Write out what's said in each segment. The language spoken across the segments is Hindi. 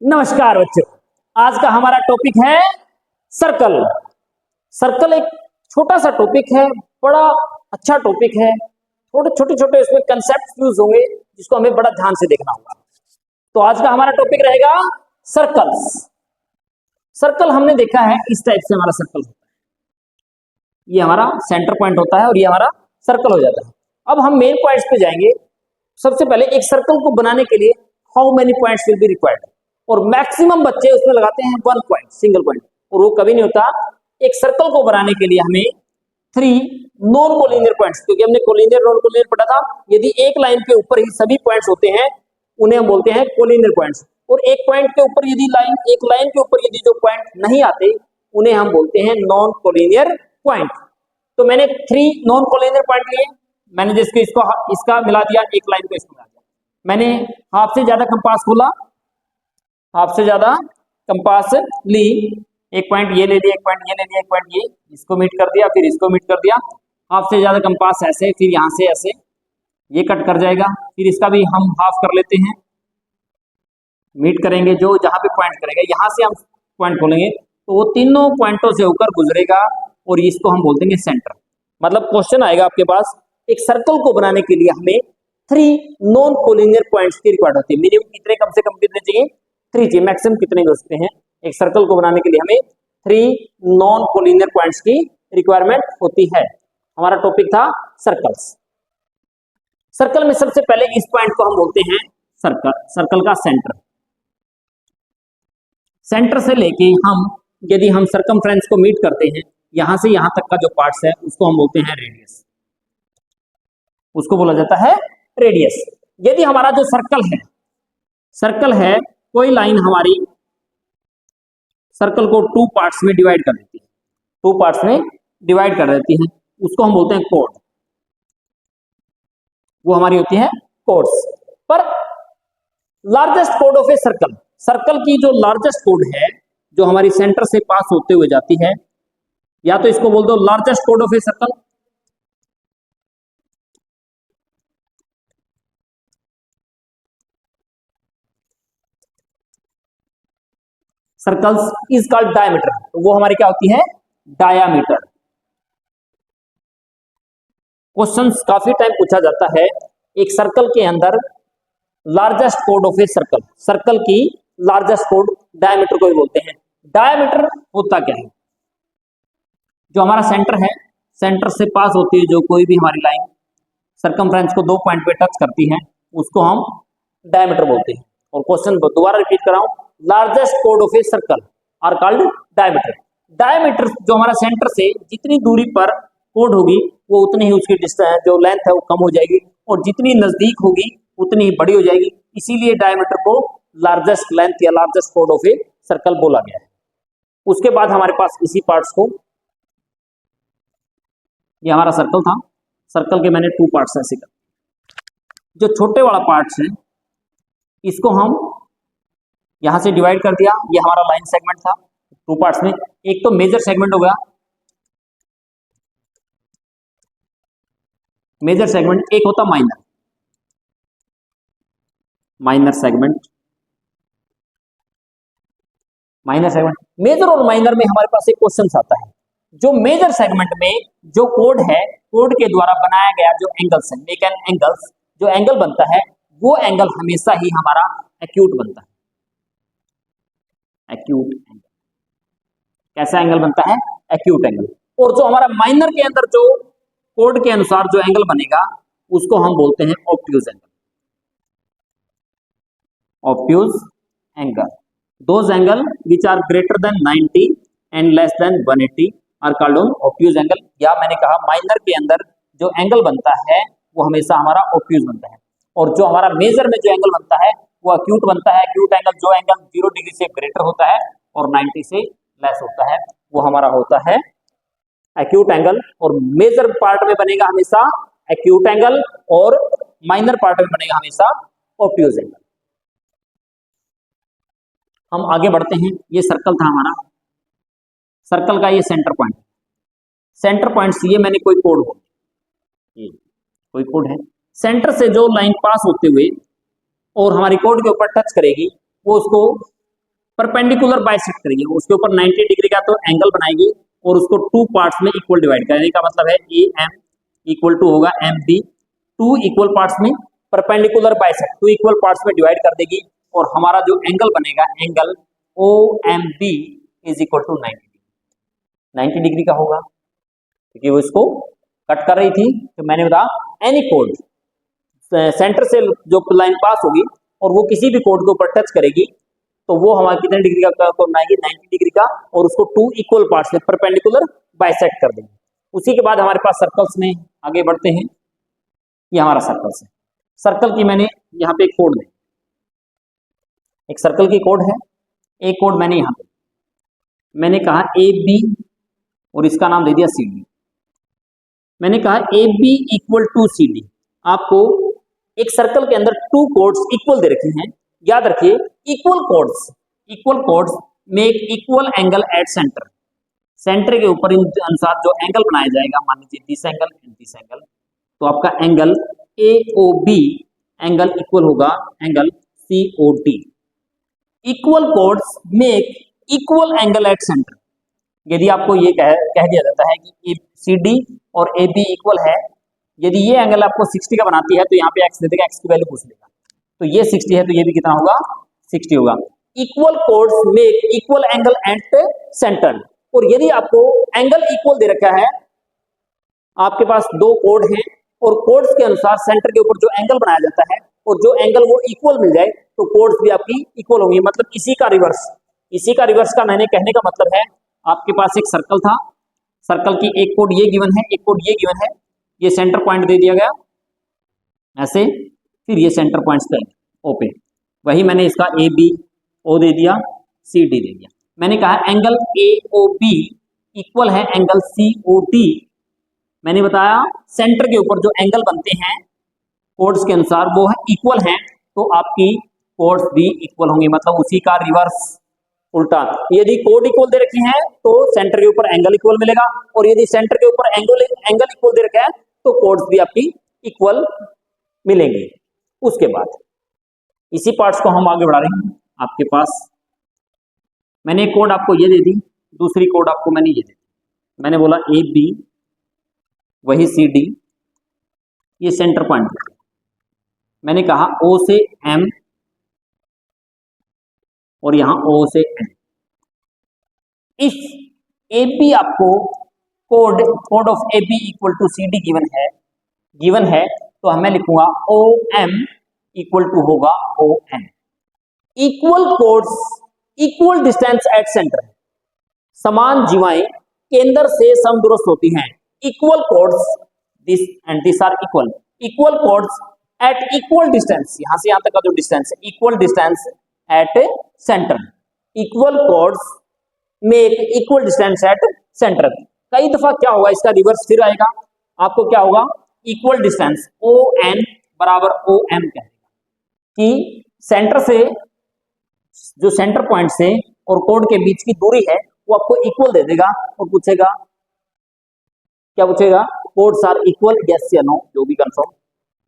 नमस्कार बच्चों। आज का हमारा टॉपिक है सर्कल। सर्कल एक छोटा सा टॉपिक है, बड़ा अच्छा टॉपिक है। छोटे छोटे इसमें कंसेप्ट यूज होंगे जिसको हमें बड़ा ध्यान से देखना होगा। तो आज का हमारा टॉपिक रहेगा सर्कल्स। सर्कल हमने देखा है इस टाइप से हमारा सर्कल होता है, ये हमारा सेंटर पॉइंट होता है और ये हमारा सर्कल हो जाता है। अब हम मेन पॉइंट्स पे जाएंगे। सबसे पहले एक सर्कल को बनाने के लिए how many points will be required, और मैक्सिमम बच्चे उसमें लगाते हैं 1 पॉइंट, सिंगल पॉइंट, और वो कभी नहीं होता। एक सर्कल को बनाने के लिए हमें 3 नॉन कोलिनियर पॉइंट्स, क्योंकि हमने कोलिनियर नॉन कोलिनियर पढ़ा था। यदि एक लाइन के ऊपर ही सभी पॉइंट्स होते हैं उन्हें हम बोलते हैं कोलिनियर पॉइंट्स, और एक पॉइंट के ऊपर यदि एक लाइन के ऊपर यदि जो पॉइंट नहीं आते उन्हें हम बोलते हैं नॉन कोलिनियर पॉइंट। तो मैंने 3 नॉन कोलिनियर पॉइंट लिए, मैंने जिसको इसका मिला दिया, एक लाइन को इसको मिला दिया। मैंने हाफ से ज्यादा कंपास खोला, हाफ से ज्यादा कंपास ली, एक पॉइंट ये ले लिया, एक पॉइंट ये ले लिया, एक पॉइंट ये, इसको मीट कर दिया, फिर इसको मीट कर दिया। हाफ से ज्यादा कंपास ऐसे, फिर यहां से ऐसे ये कट कर जाएगा, फिर इसका भी हम हाफ कर लेते हैं, मीट करेंगे, जो जहां पे पॉइंट करेगा यहां से हम पॉइंट खोलेंगे तो वो तीनों पॉइंटों से होकर गुजरेगा, और इसको हम बोल देंगे सेंटर। मतलब क्वेश्चन आएगा आपके पास, एक सर्कल को बनाने के लिए हमें 3 नॉन कोलिनियर पॉइंट्स की रिक्वायर्ड होती है। मिनिमम कितने, कम से कम कितने चाहिए? 3 चाहिए। मैक्सिमम कितने हो सकते हैं? एक सर्कल को बनाने के लिए हमें 3 नॉन कोलिनियर पॉइंट्स की रिक्वायरमेंट होती है। हमारा टॉपिक था सर्कल्स। सर्कल में सबसे पहले इस पॉइंट को हम बोलते हैं सर्कल का सेंटर। सेंटर से लेके यदि हम सर्कमफ्रेंस को मीट करते हैं, यहां से यहां तक का जो पार्ट्स है उसको हम बोलते हैं रेडियस, उसको बोला जाता है रेडियस। यदि हमारा जो सर्कल है, कोई लाइन हमारी सर्कल को 2 पार्ट्स में डिवाइड कर देती है, 2 पार्ट्स में डिवाइड कर देती है, उसको हम बोलते हैं कोड। वो हमारी होती है कोड्स। पर लार्जेस्ट कोड ऑफ ए सर्कल की जो लार्जेस्ट कोड है, जो हमारी सेंटर से पास होते हुए जाती है, या तो इसको बोल दो लार्जेस्ट कोड of a circle, circles is called diameter. तो वो हमारी क्या होती है? डायामीटर। क्वेश्चंस काफी टाइम पूछा जाता है, एक सर्कल के अंदर लार्जेस्ट कोड ऑफ ए सर्कल की लार्जेस्ट कोड डायमीटर को ही बोलते हैं। डायमीटर होता क्या है? जो हमारा सेंटर है, सेंटर से पास होती है जो कोई भी हमारी लाइन सर्कमफ्रेंस को 2 पॉइंट पे टच करती है, उसको हम डायमीटर बोलते हैं। और क्वेश्चन दोबारा रिपीट कर रहा हूं, लार्जेस्ट कोड of a circle are called diameter. Diameter जो हमारा सेंटर से जितनी दूरी पर कोड होगी वो उतनी ही उसकी डिस्टेंस जो लेंथ है वो कम हो जाएगी, और जितनी नजदीक होगी उतनी ही बड़ी हो जाएगी। इसीलिए डायमीटर को लार्जेस्ट लेंथ या लार्जेस्ट कोड ऑफ ए सर्कल बोला गया है। उसके बाद हमारे पास इसी पार्ट्स को, ये हमारा सर्कल था, सर्कल के मैंने 2 पार्ट्स ऐसे कर, जो छोटे वाला पार्ट्स है इसको हम यहां से डिवाइड कर दिया। ये हमारा लाइन सेगमेंट था 2 पार्ट्स में। एक तो मेजर सेगमेंट हो गया, मेजर सेगमेंट, एक होता माइनर सेगमेंट। मेजर और माइनर में हमारे पास एक क्वेश्चन आता है, जो मेजर सेगमेंट में जो कोड है, कोड के द्वारा बनाया गया जो एंगल्स है, मेक एन एंगल्स, जो एंगल बनता है वो एंगल हमेशा ही हमारा एक्यूट बनता है। एक्यूट एंगल, कैसा एंगल बनता है? Acute angle. और जो हमारा माइनर के अंदर जो कोड के अनुसार जो एंगल बनेगा उसको हम बोलते हैं obtuse angle. Obtuse angle, those angle which are greater than 90 and less than 180 are called obtuse angle. या मैंने कहा माइनर के अंदर जो एंगल बनता है वो हमेशा हमारा ऑब्ट्यूज बनता है, और जो हमारा मेजर में जो एंगल बनता है वो एक्यूट बनता है। एक्यूट एंगल जो एंगल 0 डिग्री से ग्रेटर होता है और 90 से लेस होता है वो हमारा होता है एक्यूट एंगल। और मेजर पार्ट में बनेगा हमेशा एक्यूट एंगल, और माइनर पार्ट में बनेगा हमेशा ऑब्ट्यूज एंगल। हम आगे बढ़ते हैं। ये सर्कल था हमारा, सर्कल का ये सेंटर पॉइंट, सेंटर पॉइंट से ये मैंने कोई कोड हो, ये कोई कोड है, सेंटर से जो लाइन पास होते हुए और हमारी कोड के ऊपर टच करेगी वो उसको परपेंडिकुलर बाइसेक्ट करेगी, उसके ऊपर 90 डिग्री का तो एंगल बनाएगी और उसको टू पार्ट्स में इक्वल डिवाइड करने का मतलब है ए एम इक्वल टू होगा M B, two equal parts में perpendicular bisect two equal parts में डिवाइड कर देगी और हमारा जो एंगल बनेगा angle O M B is equal to 90 degree का होगा, क्योंकि वो इसको कट कर रही थी। तो मैंने बताया एनी कोड सेंटर से जो लाइन पास होगी और वो किसी भी कोड के ऊपर टच करेगी तो वो हमारे कितने डिग्री का कोण बनाएगी 90 डिग्री का, और उसको टू इक्वल पार्ट्स में परपेंडिकुलर बाइसेक्ट कर देंगे। उसी के बाद हमारे पास सर्कल्स में आगे बढ़ते हैं। ये हमारा सर्कल्स है। सर्कल की मैंने यहाँ पे एक कोड दी, एक सर्कल की कोड है, एक कोड मैंने यहाँ पे मैंने कहा ए बी और इसका नाम दे दिया सी डी। मैंने कहा A B equal to C D. आपको एक सर्कल के अंदर टू कोड्स इक्वल दे रखे हैं, याद रखिए equal chords make equal angle at centre. Centre के ऊपर इन अनुसार जो एंगल बनाया जाएगा, मान लीजिए this angle and this angle, तो आपका angle A O B angle equal होगा angle C O D. Equal chords make equal angle at centre. यदि आपको ये कह दिया जाता है कि सी डी और ए बी इक्वल है, यदि ये एंगल आपको 60 का बनाती है तो यहाँ पे एक्स दे देगा, एक्स की वैल्यू पूछ लेगा, तो ये 60 है तो ये भी कितना होगा 60 होगा। Equal chords make equal angle at centre. और यदि आपको एंगल इक्वल दे रखा है, आपके पास दो कोड हैं और कोड्स के अनुसार सेंटर के ऊपर जो एंगल बनाया जाता है और जो एंगल वो इक्वल मिल जाए तो कोड्स भी आपकी इक्वल होंगी। मतलब इसी का रिवर्स का मैंने कहने का मतलब है, आपके पास एक सर्कल था, सर्कल की एक कोड ये गिवन है, एक कोड ये गिवन है, ये सेंटर पॉइंट दे दिया गया ऐसे, फिर ये सेंटर पॉइंट्स पे ओ पे, वही मैंने इसका ए बी ओ दे दिया, सी डी दे दिया। मैंने कहा angle A O B equal है एंगल सी ओ डी। मैंने बताया सेंटर के ऊपर जो एंगल बनते हैं कोड्स के अनुसार वो है इक्वल हैं, तो आपकी कोड्स भी इक्वल होंगे, मतलब उसी का रिवर्स उल्टा। यदि कोड इक्वल दे रखे हैं तो सेंटर के ऊपर एंगल इक्वल मिलेगा, और यदि सेंटर के ऊपर एंगल इक्वल दे रखा है तो कोड्स भी आपकी इक्वल मिलेंगे। उसके बाद इसी पार्ट्स को हम आगे बढ़ा रहे हैं। आपके पास मैंने एक कोड आपको ये दे दी, दूसरी कोड आपको मैंने ये दे दी। मैंने बोला ए बी वही सी डी, ये सेंटर पॉइंट। मैंने कहा ओ से एम और यहां ओ से एन। इफ ए बी आपको कोड of A B equal to C D given है तो मैं लिखूंगा ओ एम इक्वल टू होगा O N. Equal chords equal distance at centre. समान जीवाएं केंद्र से समदूरस्थ होती हैं। Equal chords this and this are equal chords at equal distance, यहां से यहां तक का जो डिस्टेंस है equal distance at centre. Equal chords make equal distance at centre. कई दफा क्या होगा, इसका रिवर्स फिर आएगा, आपको क्या होगा इक्वल डिस्टेंस ओ एन बराबर ओ एम कहेगा कि सेंटर से जो सेंटर पॉइंट से और कोड के बीच की दूरी है वो आपको इक्वल दे देगा और पूछेगा क्या पूछेगा, कोड्स आर इक्वल यस या नो, जो भी कंफर्म।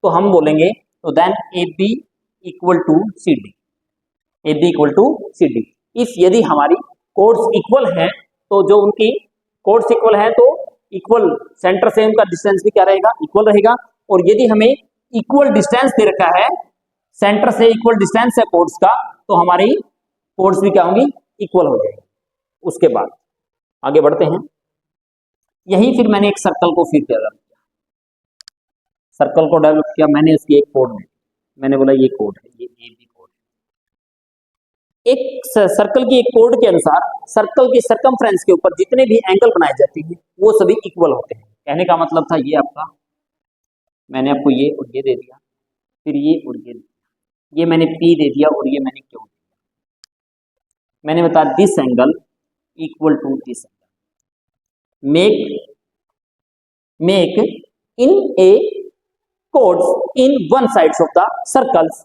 तो हम बोलेंगे तो then A B equal to C D, A B equal to C D. If यदि हमारी कोड्स इक्वल है तो जो उनकी कोड्स इक्वल है तो इक्वल सेंटर से उनका डिस्टेंस भी क्या रहेगा इक्वल रहेगा। और यदि हमें इक्वल डिस्टेंस दे रखा है, सेंटर से इक्वल डिस्टेंस है कोड्स का, तो हमारी कोड्स भी क्या होंगी इक्वल हो जाएगी। उसके बाद आगे बढ़ते हैं। यही फिर मैंने एक सर्कल को फिर डेवलप किया, सर्कल को डेवलप किया मैंने उसकी एक कोड में, मैंने बोला ये कोड है, ये ए बी कोड है। एक सर्कल की एक कोड के अनुसार सर्कल की सरकमफ्रेंस के ऊपर जितने भी एंगल बनाए जाते हैं वो सभी इक्वल होते हैं। कहने का मतलब था ये आपका, मैंने आपको ये और ये दे दिया, फिर ये और ये मैंने पी दे दिया और ये मैंने क्यू दे दिया। मैंने बताया this angle equal to this angle. make in a chords in one sides of the circles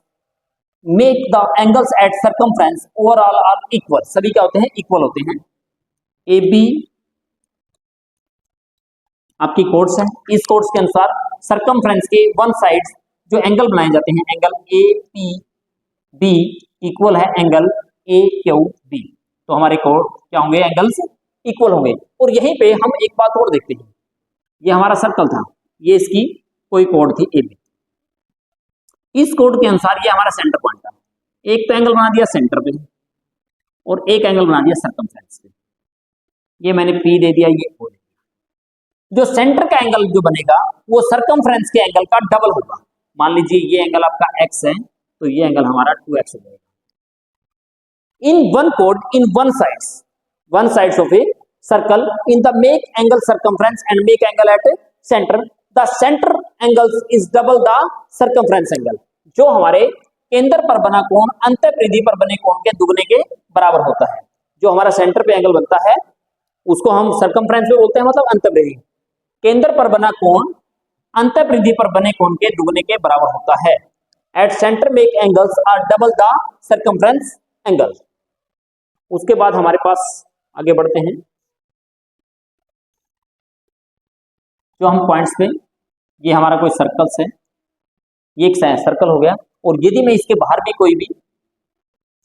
make the angles at circumference overall are equal। सभी क्या होते हैं इक्वल होते हैं। ए बी आपकी कोड्स हैं, इस कोड्स के अनुसार सरकमफ्रेंस के वन साइड्स जो एंगल बनाए जाते हैं, angle A P B equal है एंगल ए क्यू बी, तो हमारे कोड क्या होंगे, एंगल्स इक्वल होंगे। और यहीं पे हम एक बात और देखते हैं, ये हमारा सर्कल था, ये इसकी कोई कोड थी ए बी, इस कोड के अनुसार ये हमारा सेंटर पॉइंट था। एक तो एंगल बना दिया सेंटर पे और एक एंगल बना दिया सर्कमफ्रेंस पे, ये मैंने पी दे दिया, ये ओ दे दिया। जो सेंटर का एंगल जो बनेगा वो सर्कमफ्रेंस के एंगल का डबल होगा। मान लीजिए ये एंगल आपका एक्स है, तो ये एंगल हमारा 2x हो जाएगा। in one chord in one sides of a circle in the make angle circumference and make angle at center, the center angles is double the circumference angle। जो हमारे केंद्र पर बना कोण अंतःपरिधि पर बने कोण के दुगने के बराबर होता है। जो हमारा सेंटर पे एंगल बनता है उसको हम सर्कमफ्रेंस में बोलते हैं, मतलब अंतःपरिधि। केंद्र पर बना कोण अंतःपरिधि पर बने कोण के दुगने के बराबर होता है। At centre make angles are double the circumference angle. उसके बाद हमारे पास आगे बढ़ते हैं, जो हम पॉइंट्स पे, ये हमारा कोई सर्कल्स है, ये एक सर्कल हो गया, और यदि मैं इसके बाहर भी कोई भी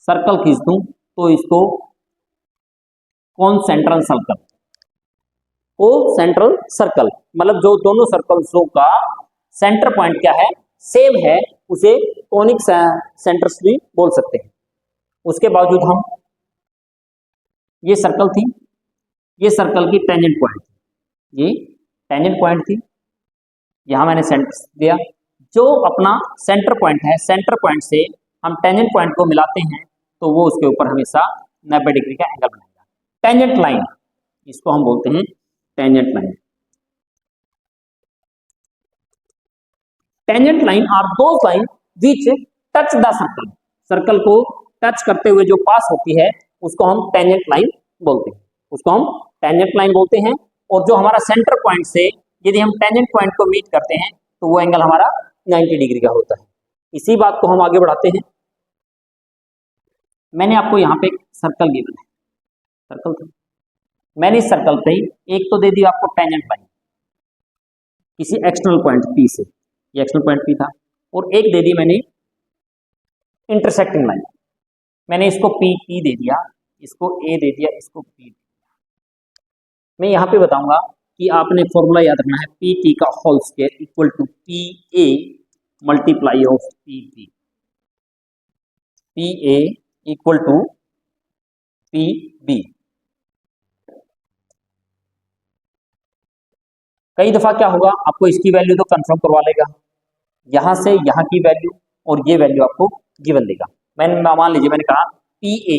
सर्कल खींच दूं तो इसको कौन सेंट्रल सर्कल, को सेंट्रल सर्कल, मतलब जो दोनों सर्कल्सों का सेंटर पॉइंट क्या है, सेम है, उसे कोनिक सेंटर्स भी बोल सकते हैं। उसके बावजूद हम, ये सर्कल थी, ये सर्कल की टेंजेंट पॉइंट थी, ये टेंजेंट पॉइंट थी, यहां मैंने सेंटर दिया। जो अपना सेंटर पॉइंट है, सेंटर पॉइंट से हम टेंजेंट पॉइंट को मिलाते हैं तो वो उसके ऊपर हमेशा 90 डिग्री का एंगल बनाएगा। टेंजेंट लाइन, इसको हम बोलते हैं tangent line. Tangent line are those line which touch the circle, circle को टच करते हुए जो पास होती है उसको हम टेंजेंट लाइन बोलते हैं, उसको हम टेंजेंट लाइन बोलते हैं। और जो हमारा सेंटर पॉइंट से यदि हम टेंजेंट पॉइंट को मीट करते हैं तो वो एंगल हमारा 90 डिग्री का होता है। इसी बात को हम आगे बढ़ाते हैं। मैंने आपको यहाँ पे एक सर्कल गिवन है, सर्कल था, मैंने इस सर्कल पे एक तो दे दी आपको टेंजेंट लाइन किसी एक्सटर्नल पॉइंट पी से, ये एक्सटर्नल पॉइंट पी था, और एक दे दी मैंने इंटरसेक्टिंग लाइन, मैंने इसको पी पी दे दिया, इसको ए दे दिया, इसको पी दे दिया। मैं यहाँ पे बताऊंगा कि आपने फॉर्मूला याद रखना है, पी टी का whole square equal to P A multiply of P B, P A equal to P B. कई दफा क्या होगा, आपको इसकी वैल्यू तो कंफर्म करवा लेगा, यहां से यहां की वैल्यू और ये वैल्यू आपको गिवन देगा। मैंने मान लीजिए मैंने कहा पी ए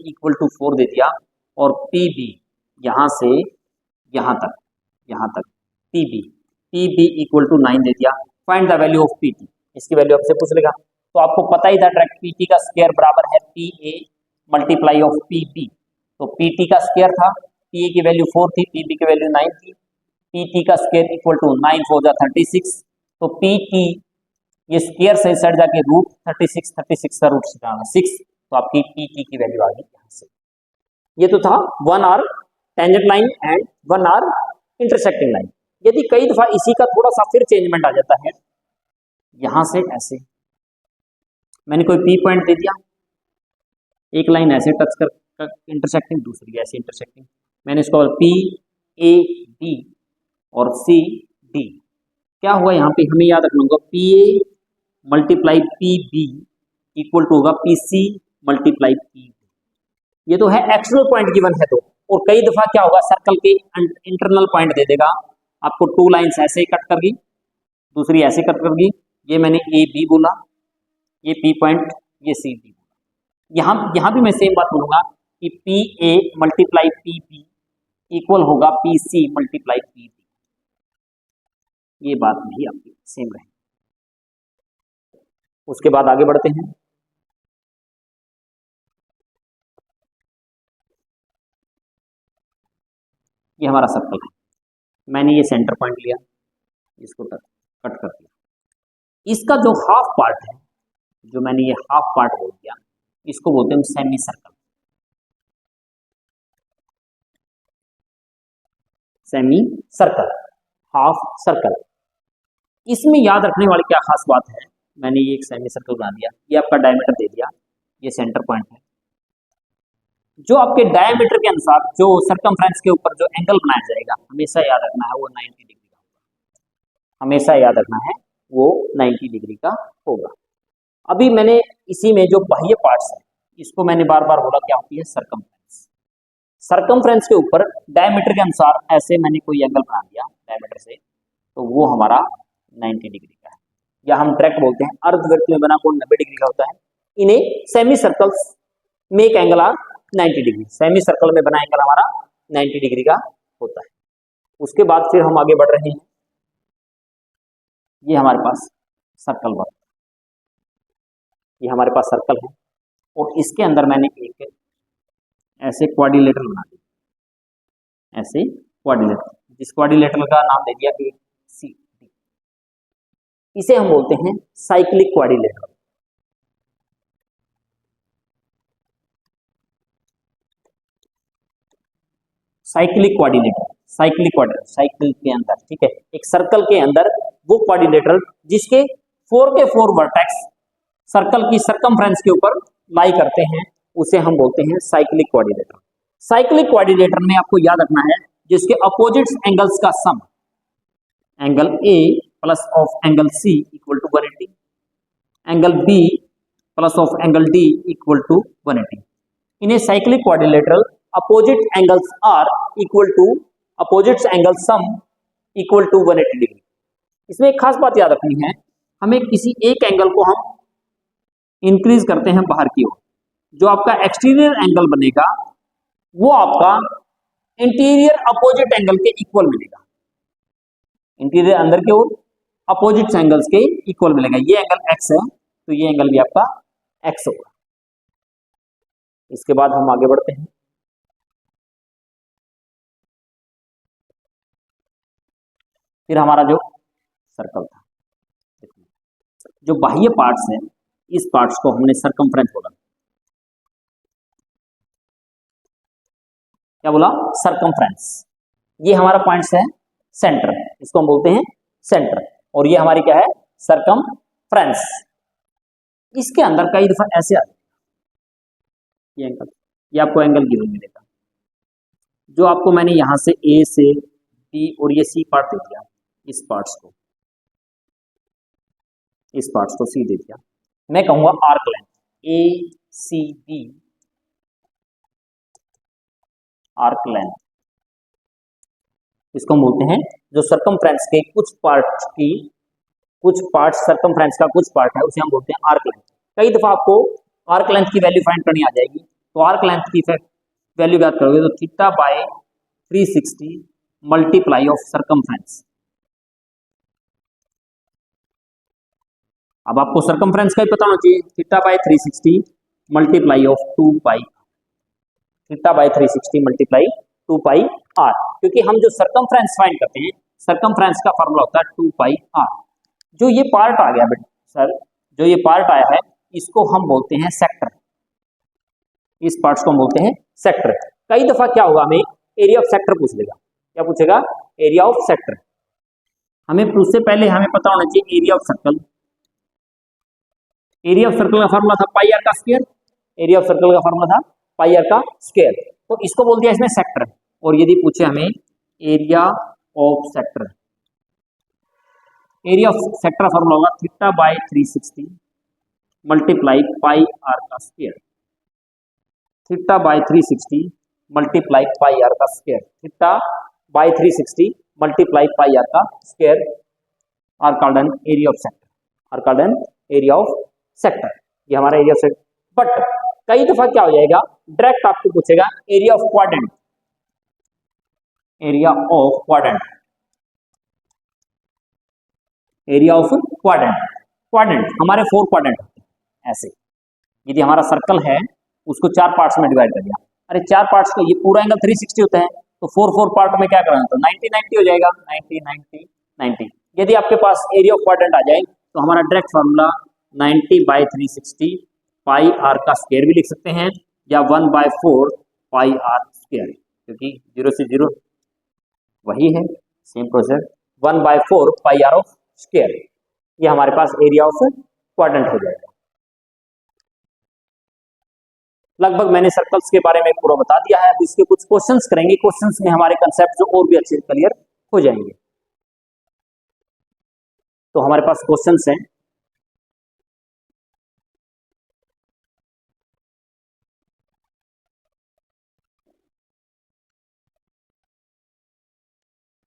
इक्वल टू 4 दे दिया, और पी बी यहां से यहां तक पी बी इक्वल टू 9 दे दिया। Find the value of P T, इसकी वैल्यू आपसे पूछ लेगा। तो आपको पता ही था डायरेक्ट पी टी का स्क्वायर बराबर है P A multiply of P B. तो पी टी का स्क्वायर था, पी ए की वैल्यू 4 थी, पी बी की वैल्यू 9 थी, पी टी का स्क्वायर इक्वल टू 9 4 जा 36। तो पी टी ये स्क्वायर से साइड जाके रूट 36 का रूट निकालना 6, तो आपकी पी टी की वैल्यू आ गई यहाँ से। ये तो था 1 are tangent line and 1 are intersecting line. यदि कई दफा इसी का थोड़ा सा फिर चेंजमेंट आ जाता है, यहां से ऐसे मैंने कोई पी पॉइंट दे दिया, एक लाइन ऐसे टच कर इंटरसेक्टिंग, दूसरी ऐसे इंटरसेक्टिंग, मैंने इसको पी ए डी और सी डी। क्या हुआ यहाँ पे हमें याद रखना होगा, P A multiply P B equal to होगा P C multiply P B. ये तो है एक्सटर्नल पॉइंट गिवन है तो। और कई दफा क्या होगा, सर्कल के इंटरनल पॉइंट दे देगा आपको, 2 लाइन्स ऐसे ही कट कर दी, दूसरी ऐसे कट कर दी, ये मैंने ए बी बोला, ये पी पॉइंट, ये सी डी बोला। यहाँ भी मैं सेम बात बोलूंगा कि P A multiply P B equal होगा P C multiply P B, ये बात नहीं आपकी सेम रहे। उसके बाद आगे बढ़ते हैं। ये हमारा सर्कल है, मैंने ये सेंटर पॉइंट लिया, इसको कट कर दिया। इसका जो हाफ पार्ट है, जो मैंने ये हाफ पार्ट बोल दिया, इसको बोलते हैं semi circle. Semi circle, half circle. इसमें याद रखने वाली क्या खास बात है, मैंने ये एक सेमी सर्कल बना दिया, ये आपका डायमीटर दे दिया, ये सेंटर पॉइंट है। जो आपके डायमीटर के अनुसार जो सर्कमफ्रेंस के ऊपर जो एंगल बनाया जाएगा, हमेशा याद रखना है वो 90 डिग्री का होगा। हमेशा याद रखना है वो 90 डिग्री का होगा। अभी मैंने इसी में जो बाह्य पार्ट्स है, इसको मैंने बार बार बोला क्या होती है, सर्कमफ्रेंस। सर्कमफ्रेंस के ऊपर डायमीटर के अनुसार ऐसे मैंने कोई एंगल बना दिया डायमीटर से, तो वो हमारा 90 डिग्री का है, या हम डायरेक्ट बोलते हैं अर्धवृत्त में बना कोण 90 डिग्री का होता है। इन्हें semi circles make angle are 90 degree. Semi circle में बना एंगल हमारा 90 डिग्री का होता है। उसके बाद फिर हम आगे बढ़ रहे हैं। ये हमारे पास सर्कल वर्क, ये हमारे पास सर्कल है और इसके अंदर मैंने एक ऐसे क्वाड्रिलेटरल बना दिया, ऐसे क्वाड्रिलेटरल, जिस क्वाड्रिलेटरल का नाम दे दिया ACD। इसे हम बोलते हैं cyclic quadrilateral. Cyclic quadrilateral, cyclic quadrilateral, cycle के अंदर, ठीक है, एक सर्कल के अंदर वो क्वाड्रिलेटरल जिसके 4 के 4 वर्टेक्स सर्कल की सर्कमफ्रेंस के ऊपर लाई करते हैं, उसे हम बोलते हैं साइक्लिक क्वाड्रिलेटरल। साइक्लिक क्वाड्रिलेटरल में आपको याद रखना है जिसके अपोजिट एंगल्स का sum, angle A plus of angle C equal to 180, angle B plus of angle D equal to 180। इन्हें cyclic quadrilateral opposite angles are equal to opposite angle sum equal to 180 degree. इसमें एक खास बात याद रखनी है, हमें किसी एक एंगल को हम इंक्रीज करते हैं बाहर की ओर, जो आपका एक्सटीरियर एंगल बनेगा वो आपका इंटीरियर अपोजिट एंगल के इक्वल मिलेगा। इंटीरियर अंदर की ओर अपोजिट एंगल्स के इक्वल मिलेगा। ये एंगल x है तो ये एंगल भी आपका x होगा। इसके बाद हम आगे बढ़ते हैं। फिर हमारा जो सर्कल था, जो बाह्य पार्ट्स हैं, इस पार्ट्स को हमने सर्कमफ्रेंस बोला। क्या बोला? सर्कमफ्रेंस। ये हमारा पॉइंट्स है सेंटर, इसको हम बोलते हैं सेंटर, और ये हमारी क्या है? सर्कमफ्रेंस। इसके अंदर कई दफा ऐसे आते हैं ये एंगल, ये आपको एंगल गिवन मिलेगा, जो आपको मैंने यहां से A से B और ये C पार्ट दे दिया, इस पार्ट्स को, इस पार्ट्स को C दे दिया। मैं कहूंगा arc length ACB, arc length, इसको हम बोलते हैं जो सर्कमफ्रेंस के कुछ पार्ट की, कुछ पार्ट सर्कमफ्रेंस का कुछ पार्ट है, उसे हम बोलते हैं आर्क लेंथ। कई दफा आपको आर्क लेंथ की वैल्यू फाइंड करनी आ जाएगी, तो आर्क लेंथ की वैल्यू याद करोगे तो theta by 360 multiply of circumference. अब आपको सर्कमफ्रेंस का ही पता होना चाहिए, theta by 360 multiply of 2 pi, theta by 360 multiply 2 pi r, क्योंकि हम जो सर्कमफ्रेंस फाइंड करते हैं, सर्कमफ्रेंस का फॉर्मूला होता है 2 पाई आर। जो ये पार्ट आ गया बेटा सर, जो ये पार्ट आया है, इसको हम बोलते हैं सेक्टर, इस पार्ट्स को हम बोलते हैं सेक्टर। कई दफा क्या होगा, हमें एरिया ऑफ सेक्टर पूछ लेगा। क्या पूछेगा? Area of sector. हमें उससे पहले हमें पता होना चाहिए area of circle. Area of circle का फॉर्मूला था पाई आर का स्क्वायर, एरिया ऑफ सर्कल का फॉर्मूला था पाई आर का स्क्वायर, तो इसको बोल दिया इसमें सेक्टर। और यदि पूछे हमें area of sector, area of sector formula होगा theta by 360 multiply pi are का square, theta by 360 multiply pi are का square, theta by 360 multiply pi are का square are called an area of sector, are called an area of sector. ये हमारा एरिया ऑफ सेक्टर। बट कई दफा क्या हो जाएगा, डायरेक्ट आपको पूछेगा area of quadrant, area of quadrant, area of quadrant. Quadrant हमारे 4 क्वाड्रेंट होते हैं ऐसे। यदि हमारा सर्कल है, उसको 4 पार्ट्स में डिवाइड कर दिया, अरे 4 पार्ट्स का ये पूरा एंगल 360 होता है, तो 4 पार्ट में क्या करना, तो 90 हो जाएगा, 90। यदि आपके पास एरिया ऑफ क्वाड्रेंट आ जाए तो हमारा direct formula 90 by 360 pi are का स्क्वायर भी लिख सकते हैं, या 1/4 पाई आर स्क्वायर, क्योंकि 0 से 0 वही है, same process, 1/4 pi r of square. ये हमारे पास एरिया ऑफ क्वाड्रेंट हो जाएगा। लगभग मैंने सर्कल्स के बारे में पूरा बता दिया है। अब इसके कुछ क्वेश्चंस करेंगे, क्वेश्चंस में हमारे कंसेप्ट जो और भी अच्छे से क्लियर हो जाएंगे। तो हमारे पास क्वेश्चंस हैं।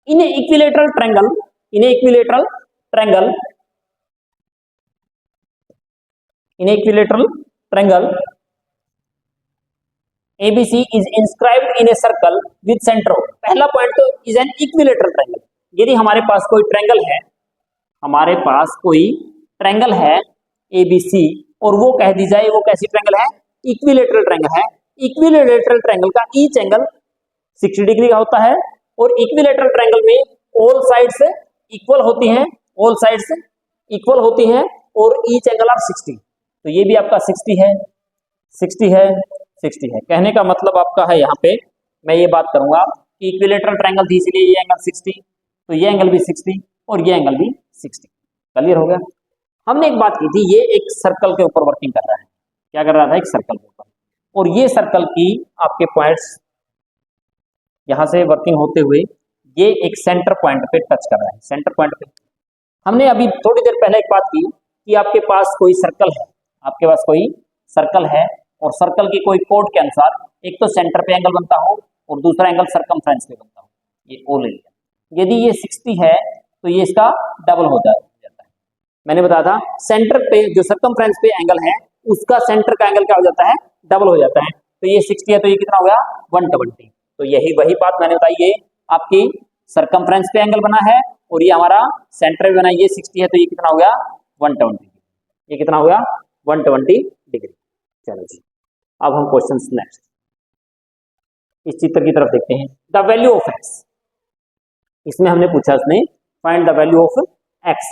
इन equilateral triangle, in equilateral triangle, in equilateral triangle ABC is inscribed in a circle with center. पहला पॉइंट तो इज एन इक्विलेटरल ट्रायंगल। यदि हमारे पास कोई ट्रायंगल है, हमारे पास कोई ट्रायंगल है ABC और वो कह दी जाए वो कैसी ट्रायंगल है, इक्विलेटरल ट्रायंगल है। इक्विलेटरल ट्रायंगल का ईच एंगल 60 डिग्री का होता है और इक्विलेटरल ट्रायंगल में ऑल साइड्स इक्वल होती हैं, ऑल साइड्स इक्वल होती हैं और ईच एंगल आर 60। तो ये भी आपका 60 है, 60 है, 60 है। कहने का मतलब आपका है यहाँ पे मैं ये बात करूंगा कि इक्विलेटरल ट्रायंगल थी इसलिए ये एंगल 60, तो ये एंगल भी 60 और ये एंगल भी 60। क्लियर हो गया। हमने एक बात की थी, ये एक सर्कल के ऊपर वर्किंग कर रहा है। क्या कर रहा था, एक सर्कल के ऊपर, और ये सर्कल की आपके पॉइंट्स यहां से वर्किंग होते हुए ये एक सेंटर पॉइंट पे टच कर रहा है। सेंटर पॉइंट पे हमने अभी थोड़ी देर पहले एक बात की कि आपके पास कोई सर्कल है, आपके पास कोई सर्कल है और सर्कल की कोई कोड के अनुसार एक तो सेंटर पे एंगल बनता हो और दूसरा एंगल सर्कमफ्रेंस पे बनता हो, ये ओ ले लिया। यदि ये 60 है तो ये इसका डबल हो जाता है। मैंने बताया था सेंटर पे जो सर्कमफ्रेंस पे एंगल है उसका सेंटर का एंगल क्या हो जाता है, डबल हो जाता है। तो ये 60 है तो ये कितना हो गया, 120। तो यही वही बात मैंने बताई, ये आपकी सर्कमफ्रेंस पे एंगल बना है और ये हमारा सेंटर पे बना है। ये 60 है तो ये कितना हो गया, 120। ये कितना हो गया, 120 डिग्री। चलो जी, अब हम क्वेश्चन नेक्स्ट इस चित्र की तरफ देखते हैं। द वैल्यू ऑफ एक्स, इसमें हमने पूछा उसने find the value of x.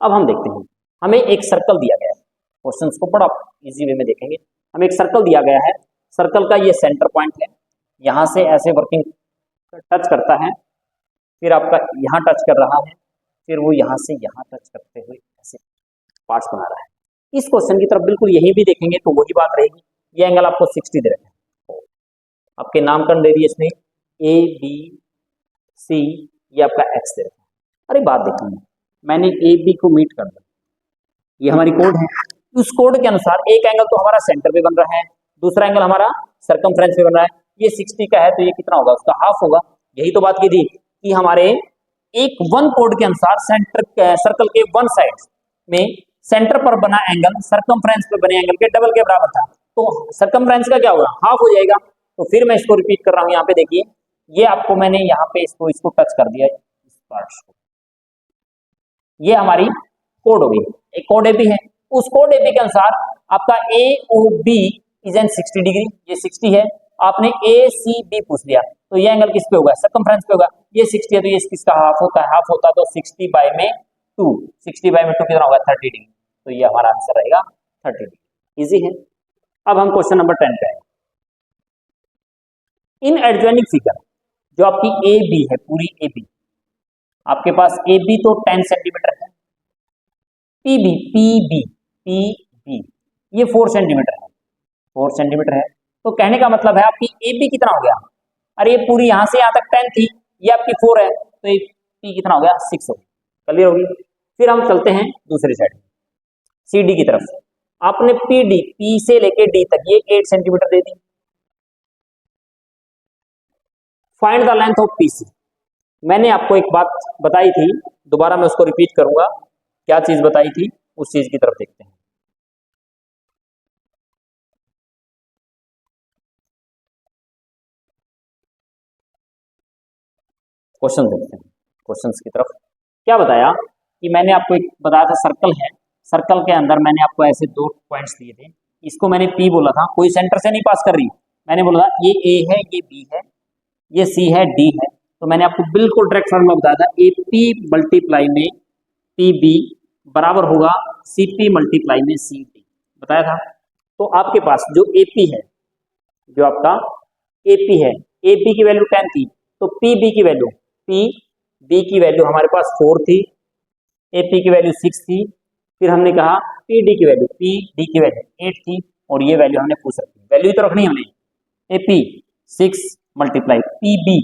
अब हम देखते हैं, हमें एक सर्कल दिया गया है, क्वेश्चंस को बड़ा इजी वे में देखेंगे। हमें एक सर्कल दिया गया है, सर्कल का ये सेंटर पॉइंट है, यहां से ऐसे वर्किंग टच करता है, फिर आपका यहां टच कर रहा है, फिर वो यहां से यहां टच करते हुए ऐसे पार्ट्स बना रहा है। इस क्वेश्चन की तरफ बिल्कुल यही भी देखेंगे तो वही बात रहेगी। ये एंगल आपको 60 दे रखा है, आपके नामकरण दे दिए इसने ए बी सी, ये आपका एक्स दे रखा है। अरे बात देखिए, मैंने ए बी को मीट कर दिया, ये हमारी कोड है। उस कोड के अनुसार एक एंगल तो हमारा सेंटर पे बन रहा है, दूसरा एंगल हमारा सर्कमफ्रेंस पे बन रहा है। ये 60 का है तो ये कितना होगा, उसका हाफ होगा। यही तो बात की थी कि हमारे एक वन कोड के अनुसार सर्कल के वन साइड में सेंटर पर बना एंगल सर्कमफ्रेंस पे बने एंगल के डबल के बराबर था, तो सर्कमफ्रेंस का क्या होगा, हाफ हो जाएगा। तो फिर मैं इसको रिपीट कर रहा हूं, यहाँ पे देखिए, ये आपको मैंने यहाँ पे इसको टच कर दिया, इस पार्ट को। ये हमारी कोड हो गई, एक कोड ए बी है। उस कोड ए बी के अनुसार आपका A O B is an 60 degree, ये 60 है। आपने ए सी बी पूछ लिया तो ये एंगल किस पे होगा, सर्कमफ्रेंस पे होगा। ये 60 है तो ये किसका हाफ होता है, हाफ होता है तो 60 बाय में 2, 60 बाय में 2 कितना होगा, 30 डिग्री। तो ये हमारा आंसर रहेगा 30 डिग्री। इजी है। अब हम क्वेश्चन नंबर 10 पे आए। इन एडजॉइनिंग फिगर, जो आपकी ए बी है, पूरी ए बी, आपके पास ए बी तो 10 सेंटीमीटर है, पी बी ये 4 सेंटीमीटर है, 4 सेंटीमीटर है। तो कहने का मतलब है आपकी ए बी कितना हो गया, अरे ये पूरी यहां से यहां तक 10 थी, ये आपकी 4 है तो ये पी कितना हो गया, 6 हो गया। क्लियर होगी। फिर हम चलते हैं दूसरी साइड सी डी की तरफ। आपने पी डी, पी से लेके डी तक ये 8 centimetre they the. Find the length of PC. मैंने आपको एक बात बताई थी, दोबारा मैं उसको रिपीट करूंगा, क्या चीज बताई थी उस चीज की तरफ देखते हैं। क्वेश्चन देखते हैं, क्वेश्चंस की तरफ। क्या बताया कि मैंने आपको एक बताया था, सर्कल है, सर्कल के अंदर मैंने आपको ऐसे 2 पॉइंट्स दिए थे। इसको मैंने पी बोला था, कोई सेंटर से नहीं पास कर रही, मैंने बोला था ये ए है, ये बी है, ये सी है, डी है। तो मैंने आपको बिल्कुल डायरेक्ट फॉर्मूला बताया था, ए पी मल्टीप्लाई में पी बी बराबर होगा सी पी मल्टीप्लाई में सी डी, बताया था। तो आपके पास जो ए पी है, जो आपका ए पी है, ए पी की वैल्यू 10 थी, तो पी बी की वैल्यू, पी बी की वैल्यू हमारे पास 4 थी, ए पी की वैल्यू 6 थी, फिर हमने कहा पी डी की वैल्यू, पी डी की वैल्यू 8 थी और ये वैल्यू हमने पूछ रखी। वैल्यू तो रखनी है हमने। A P 6 multiply P B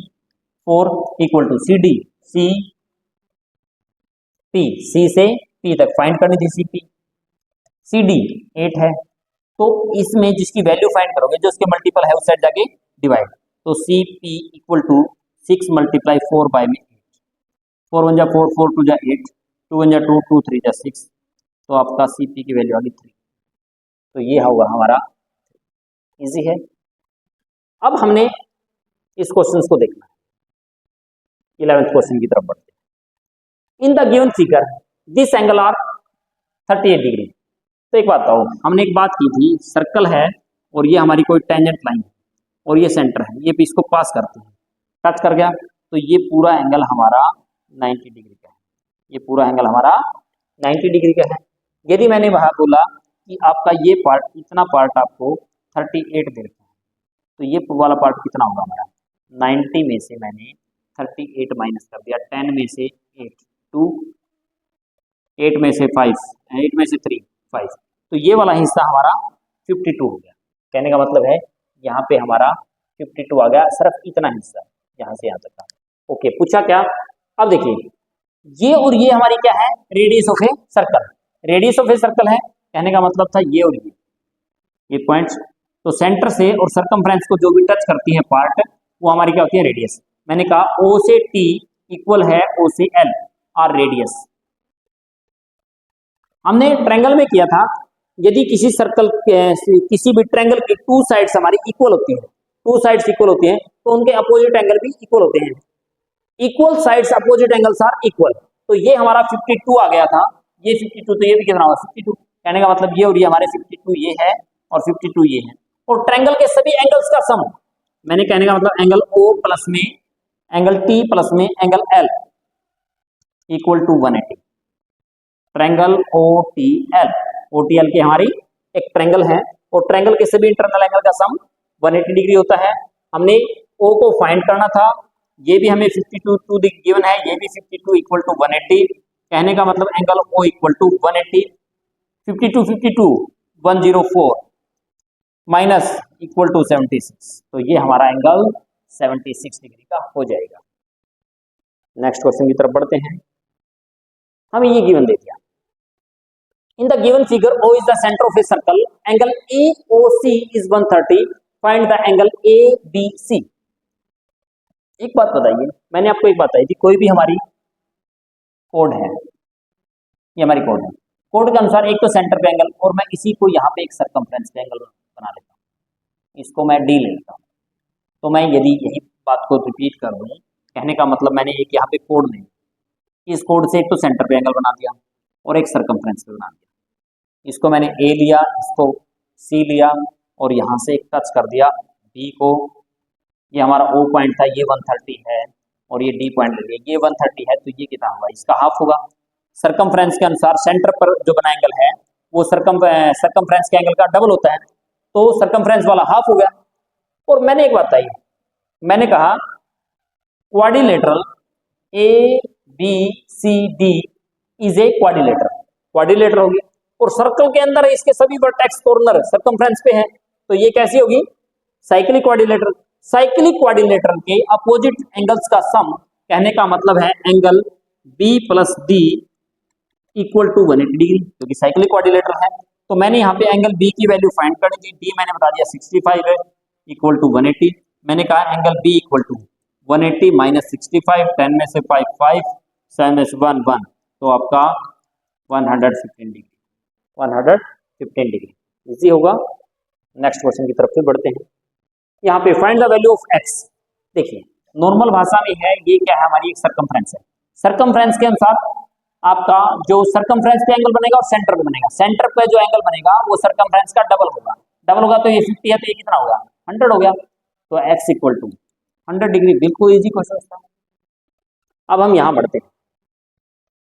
4 equal to C D C P, C से पी तक फाइंड करनी थी सी पी, सी डी 8 है, तो इसमें जिसकी वैल्यू फाइंड करोगे जो उसके मल्टीपल है उस साइड जाके डिवाइड, तो C P equal to 6 multiply 4 by में 8, 4 1 जा 4, 4 2 जा 8, 2 1 जा 2, 2 3 जा 6, तो आपका सी पी की वैल्यू आ गई 3। तो ये होगा हमारा, इजी है। अब हमने इस क्वेश्चन को देखना है, 11th क्वेश्चन की तरफ बढ़ते हैं। In the given figure this angle are 38 degree. तो एक बात बताओ, हमने एक बात की थी, सर्कल है और ये हमारी कोई टेंजेंट लाइन है और ये सेंटर है, ये इसको पास करते हैं, टच कर गया, तो ये पूरा एंगल हमारा 90 डिग्री का है, ये पूरा एंगल हमारा 90 डिग्री का है। यदि मैंने वहां बोला कि आपका ये पार्ट, इतना पार्ट आपको 38 दे रखा है, तो ये वाला पार्ट कितना होगा हमारा, 90 में से मैंने 38 माइनस कर दिया, 10 में से 8 2, 8 में से 5, 8 में से 3 5, तो ये वाला हिस्सा हमारा 52 हो गया। कहने का मतलब है यहाँ पे हमारा 52 आ गया, सिर्फ इतना हिस्सा यहाँ से यहाँ तक का। ओके, पूछा क्या, अब देखिए ये और ये हमारी क्या है, radius of a circle, radius of a circle है, कहने का मतलब था ये और ये पॉइंट्स, तो सेंटर से और सरकमफ्रेंस को जो भी टच करती है पार्ट, वो हमारी क्या होती है, रेडियस। मैंने कहा ओ से टी इक्वल है ओ से एल आर रेडियस। हमने ट्रायंगल में किया था, यदि किसी सर्कल किसी भी ट्रायंगल की टू साइड्स हमारी इक्वल होती है, टू साइड्स इक्वल होती हैं, तो उनके अपोजिट एंगल भी इक्वल होते हैं। Equal sides opposite angles are equal, तो ये हमारा 52 आ गया था, ये 52, तो ये भी कितना होगा 52। कहने का मतलब ये और ये हमारे 52 ये है और 52 ये है, और ट्रायंगल के सभी एंगल्स का सम, मैंने कहने का मतलब एंगल O प्लस में एंगल T प्लस में angle L equal to 180। Triangle OTL, OTL की हमारी एक ट्रायंगल है और ट्रायंगल के सभी इंटरनल एंगल का सम 180 डिग्री होता है। हमने O को फाइंड करना था, ये भी हमें 52 गिवन है, ये भी 52 इक्वल टू 180। कहने का मतलब angle O equal to 180, 52 104 minus equal to 76, तो ये हमारा एंगल 76 डिग्री का हो जाएगा। नेक्स्ट क्वेश्चन की तरफ बढ़ते हैं। हमें ये गिवन दे दिया, इन the given figure O is the centre of a circle, angle AOC is 130, find the angle ABC। एक बात बताइए, मैंने आपको एक बात बताई थी, कोई भी हमारी कोड है, ये हमारी कोड है, कोड के अनुसार एक तो सेंटर पे एंगल, और मैं इसी को यहाँ पे एक सरकमफ्रेंस पे एंगल बना लेता हूँ, इसको मैं D ले लेता हूँ। तो मैं यदि यही बात को रिपीट कर दूँ, कहने का मतलब मैंने एक यहाँ पे कोड ले, इस कोड से एक तो सेंटर पे एंगल बना दिया और एक सरकमफ्रेंस पे बना दिया, इसको मैंने A लिया, इसको C लिया और यहाँ से एक टच कर दिया B को, ये हमारा O पॉइंट था, ये 130 है और ये D पॉइंट ले लिया, ये 130 है, तो ये कितना होगा, इसका हाफ होगा। सरकमफ्रेंस के अनुसार सेंटर पर जो बना एंगल है वो सरकमफ्रेंस के एंगल का डबल होता है, तो सरकमफ्रेंस वाला हाफ हो गया। और मैंने एक बात बताई, मैंने कहा quadrilateral ABCD is a quadrilateral, quadrilateral होगी, और सर्कल के अंदर इसके सभी वर्टेक्स कॉर्नर सरकमफ्रेंस पे है, तो ये कैसी होगी, साइक्लिक क्वाड्रिलेटरल। साइक्लिक क्वाड्रिलेटरल के अपोजिट एंगल्स का सम, कहने का मतलब है angle B plus D equal to 180 degree, क्योंकि साइक्लिक क्वाड्रिलेटरल है। तो मैंने यहाँ पे एंगल B की वैल्यू फाइंड करनी थी, D मैंने बता दिया 65 है, इक्वल टू 180। मैंने कहा angle B equal to 180 minus 65, 10 में से 5 5, 7 में से 1 1, तो आपका 115 डिग्री, 115 डिग्री इजी होगा। नेक्स्ट क्वेश्चन की तरफ से बढ़ते हैं। यहाँ पे find the value of x। देखिए नॉर्मल भाषा में है, ये क्या है, हमारी एक सरकमफ्रेंस है। सरकमफ्रेंस के अनुसार आपका जो सरकमफ्रेंस पे एंगल बनेगा और सेंटर पे बनेगा, सेंटर पे जो एंगल बनेगा वो सरकमफ्रेंस का डबल होगा, डबल होगा तो ये 50 है, तो ये कितना होगा 100 हो गया, तो x इक्वल टू 100 डिग्री। बिल्कुल इजी क्वेश्चन था। अब हम यहाँ बढ़ते हैं,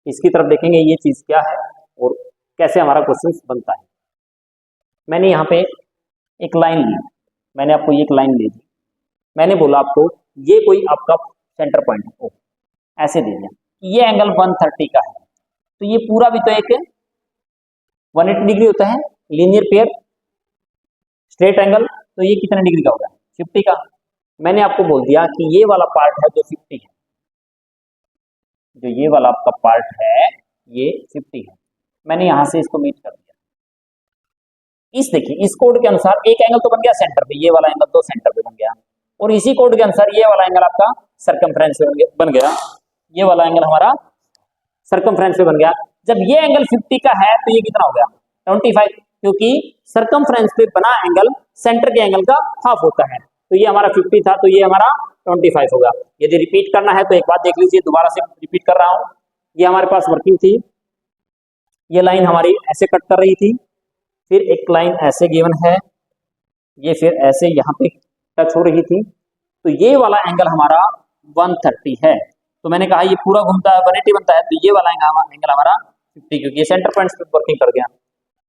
इसकी तरफ देखेंगे ये चीज क्या है और कैसे हमारा क्वेश्चन बनता है। मैंने यहाँ पे एक लाइन ली, मैंने आपको ये एक लाइन दी थी, मैंने बोला आपको ये कोई आपका सेंटर पॉइंट है, ऐसे दे दिया, ये एंगल 130 का है, तो ये पूरा भी तो एक 180 डिग्री होता है, लीनियर पेयर स्ट्रेट एंगल, तो ये कितने डिग्री का होगा 50 का। मैंने आपको बोल दिया कि ये वाला पार्ट है जो 50 है, जो ये वाला आपका पार्ट है ये 50 है। मैंने यहां से इसको मीट कर दिया। इस देखिए इस कोड के अनुसार एक एंगल तो बन गया सेंटर पे, ये वाला एंगल तो सेंटर पे बन गया, और इसी कोड के अनुसार ये वाला एंगल आपका सरकमफ्रेंस पे बन गया, ये वाला एंगल हमारा सरकमफ्रेंस पे बन गया। जब ये एंगल 50 का है तो ये कितना हो गया 25, क्योंकि सरकमफ्रेंस पे बना एंगल सेंटर के एंगल का हाफ होता है। तो ये हमारा 50 था तो ये हमारा 25 होगा। यदि रिपीट करना है तो एक बात देख लीजिए, दोबारा से रिपीट कर रहा हूं। ये हमारे पास वर्किंग थी, ये लाइन हमारी ऐसे कट कर रही थी, फिर एक लाइन ऐसे गिवन है, ये फिर ऐसे यहाँ पे टच हो रही थी, तो ये वाला एंगल हमारा 130 है। तो मैंने कहा ये पूरा घूमता है 180 बनता है, तो ये वाला एंगल हमारा 50, क्योंकि ये सेंटर पॉइंट पे वर्किंग कर गया।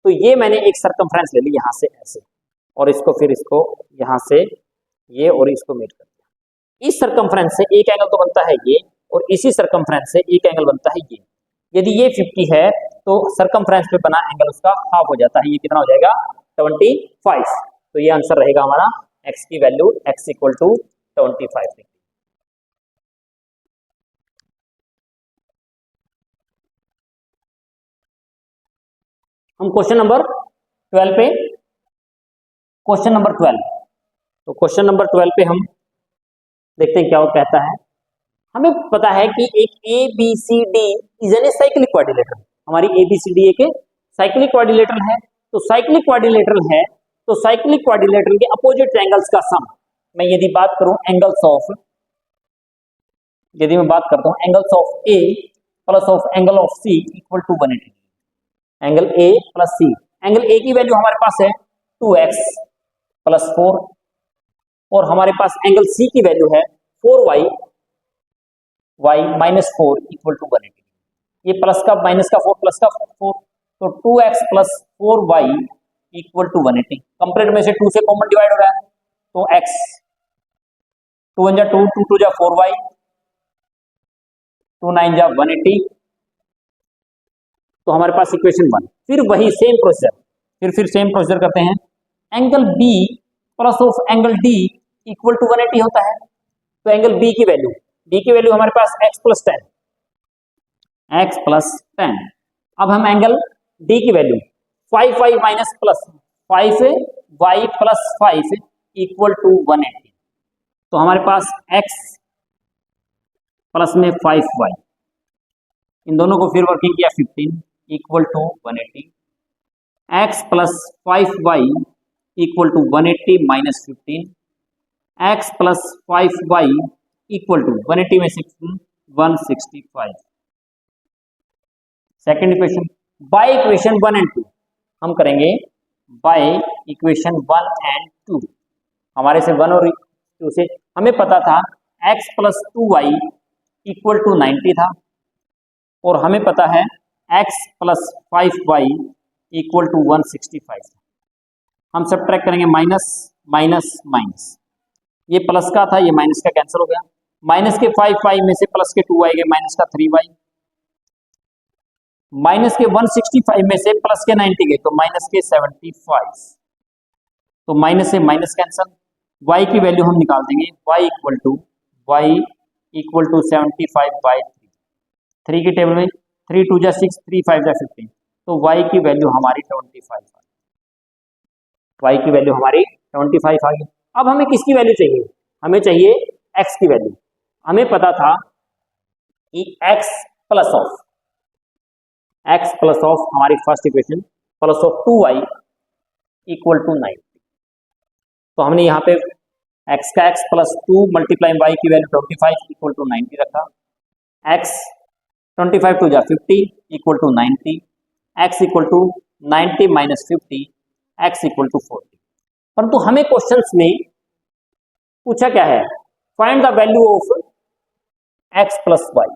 तो ये मैंने एक सरकमफ्रेंस ले ली यहाँ से ऐसे, और इसको फिर इसको यहाँ से ये और इसको मेट कर दिया। इस सरकमफ्रेंस से एक एंगल तो बनता है ये, और इसी सरकमफ्रेंस से एक एंगल बनता है ये। यदि ये 50 है तो सरकमफ्रेंस पे बना एंगल उसका हाफ हो जाता है, ये कितना हो जाएगा 25। तो ये आंसर रहेगा हमारा x की वैल्यू x इक्वल टू 25। हम क्वेश्चन नंबर 12 पे, क्वेश्चन नंबर 12, तो क्वेश्चन नंबर 12 पे हम देखते हैं क्या वो कहता है। हमें पता है कि एक ABCD is N cyclic quadrilateral, हमारी ABCD एक साइक्लिक क्वाड्रिलेटरल है। तो साइक्लिक क्वाड्रिलेटरल है तो साइक्लिक क्वाड्रिलेटरल के अपोजिट एंगल्स का सम, मैं यदि बात करूं एंगल्स ऑफ, यदि मैं बात करता हूं angles of A plus of angle of C equal to 180, angle A plus C, angle A की वैल्यू हमारे पास है 2x प्लस 4, और हमारे पास एंगल C की वैल्यू है 4y माइनस 4 इक्वल टू 180। ये प्लस का माइनस का 4 प्लस का 4, तो 2x plus 4y equal to 180। Complete में से 2 से कॉमन डिवाइड हो रहा है, तो x 2 1 जा 2, 2 2 जा 4y, 2 9 जा 180। तो हमारे पास इक्वेशन 1। फिर वही सेम प्रोसीजर, फिर सेम प्रोसीजर करते हैं। Angle B plus of angle D equal to 180 होता है। तो एंगल B की वैल्यू हमारे पास x प्लस 10। अब हम एंगल D की value 5y minus plus 5y plus 5 equal to 180। तो हमारे पास x प्लस में 5y, इन दोनों को फिर वर्किंग किया 15 equal to 180, x plus 5y equal to 180 minus 15, x plus 5y equal to 180 में 16 165। Second equation by equation 1 and 2 हम करेंगे, बाय इक्वेशन 1 एंड 2। हमारे से 1 और 2 से हमें पता था x plus 2y equal to 90 था, और हमें पता है x plus 5y equal to 165। हम सब्ट्रैक्ट करेंगे माइनस माइनस माइनस, ये प्लस का था ये माइनस का कैंसिल हो गया, माइनस के 5y में से प्लस के 2y गए, माइनस का 3y, माइनस के 165 में से प्लस के 90 गए, तो माइनस के 75। तो माइनस से माइनस कैंसिल, y की वैल्यू हम निकाल देंगे, y इक्वल टू 75 बाई 3 की टेबल में 3 2 जा 6 3 5 जा 15, तो y की वैल्यू हमारी 25 आ गई। y की वैल्यू हमारी 25 आ गई। अब हमें किसकी वैल्यू चाहिए, हमें चाहिए x की वैल्यू। हमें पता था कि x प्लस ऑफ हमारी first equation plus of 2y equal to 90। तो हमने यहाँ पे x का x प्लस 2 मल्टीप्लाई y की वैल्यू 25 इक्वल टू 90 रखा, x 25 2 जा 50 equal to 90, x equal to 90 minus 50, x equal to 40। परंतु हमें क्वेश्चंस में पूछा क्या है, find the value of x plus y.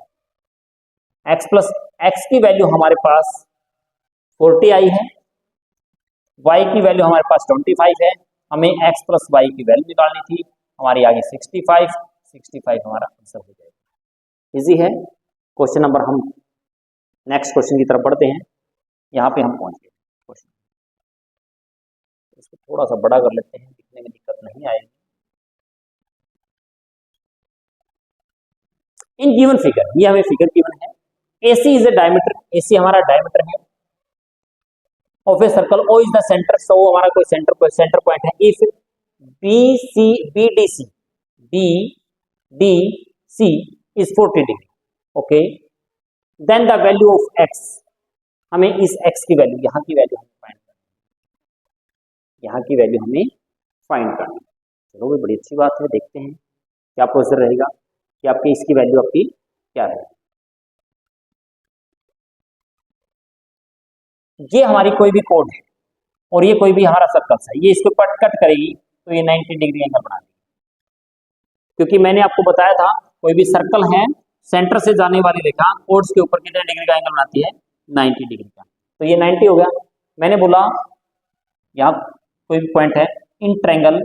x की वैल्यू हमारे पास 40 आई है, y की वैल्यू हमारे पास 25 है, हमें x प्लस वाई की वैल्यू निकालनी थी, हमारी आगे 65 हमारा आंसर हो जाएगा। इजी है क्वेश्चन नंबर। हम नेक्स्ट क्वेश्चन की तरफ बढ़ते हैं, यहाँ पे हम पहुंच गए क्वेश्चन, इसको थोड़ा सा बड़ा कर लेते हैं, दिखने में दिक्कत नहीं आएगी। इन गिवन फिगर, ये हमें फिगर गिवन है, AC is a diameter, AC हमारा डायमीटर है of a circle, O is the centre, so हमारा कोई सेंटर पॉइंट है। If BDC is 40 degree, okay, then the value of x, हमें इस x की वैल्यू, यहाँ की वैल्यू हमें फाइंड करनी है, यहाँ की वैल्यू हमें फाइंड करनी है। चलो भाई, बड़ी अच्छी बात है, देखते हैं क्या प्रोसीजर रहेगा कि आपकी इसकी वैल्यू आपकी क्या है। ये हमारी कोई भी कोड है और ये कोई भी हमारा सर्कल है, ये इसको कट करेगी तो ये 90 डिग्री एंगल बना देगी, क्योंकि मैंने आपको बताया था कोई भी सर्कल है, सेंटर से जाने वाली रेखा कोड्स के ऊपर कितने डिग्री का एंगल बनाती है, 90 डिग्री का। तो ये 90 हो गया। मैंने बोला यहाँ कोई भी पॉइंट है in triangle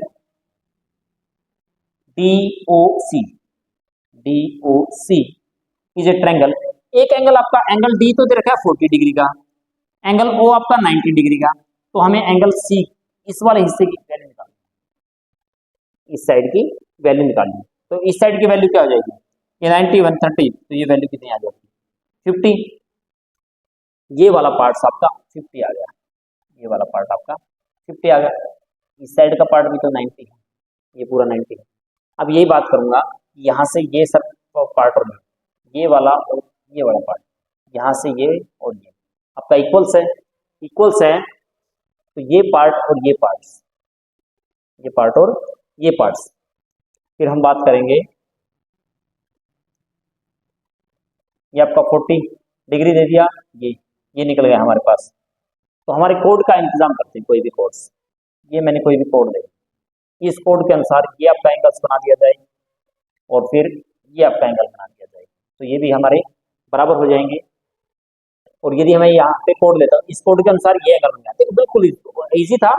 DOC is a triangle, एक एंगल आपका एंगल D तो दे रखा है 40 डिग्री का, एंगल O आपका 90 डिग्री का, तो हमें एंगल C इस वाले हिस्से की वैल्यू निकालनी, इस साइड की वैल्यू निकालनी। तो इस साइड की वैल्यू क्या हो जाएगी, ये 90 130, तो ये वैल्यू कितनी आ जाएगी 50। ये वाला पार्ट आपका 50 आ गया, ये वाला पार्ट आपका 50 आ गया, इस साइड का पार्ट भी तो 90 है, ये पूरा 90 है। अब यही बात करूंगा, यहाँ से ये सब पार्ट और ये वाला और ये वाला पार्ट, यहाँ से ये और ये आपका इक्वल्स है, तो ये पार्ट और ये पार्ट्स, ये पार्ट और ये पार्ट्स। फिर हम बात करेंगे, ये आपका 40 डिग्री दे दिया, ये निकल गया हमारे पास। तो हमारे कोड का इंतजाम करते हैं, कोई भी कोड्स, ये मैंने कोई भी कोड दे, इस कोड के अनुसार ये आपका एंगल्स बना दिया जाए और फिर ये आपका एंगल बना दिया जाए, तो ये भी हमारे बराबर हो जाएंगे। और यदि हमें यहाँ पे कोड लेता हूँ, इस कोड के अनुसार ये एंगल बन जाते, बिल्कुल इजी था।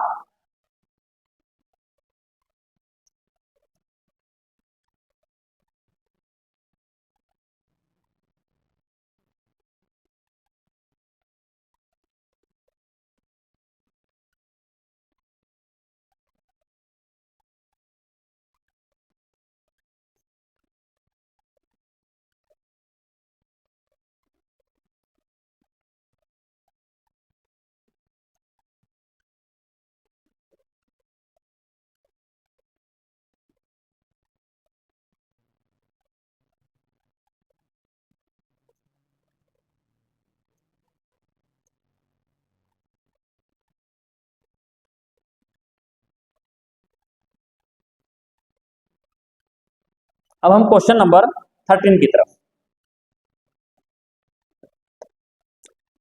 अब हम क्वेश्चन नंबर 13 की तरफ,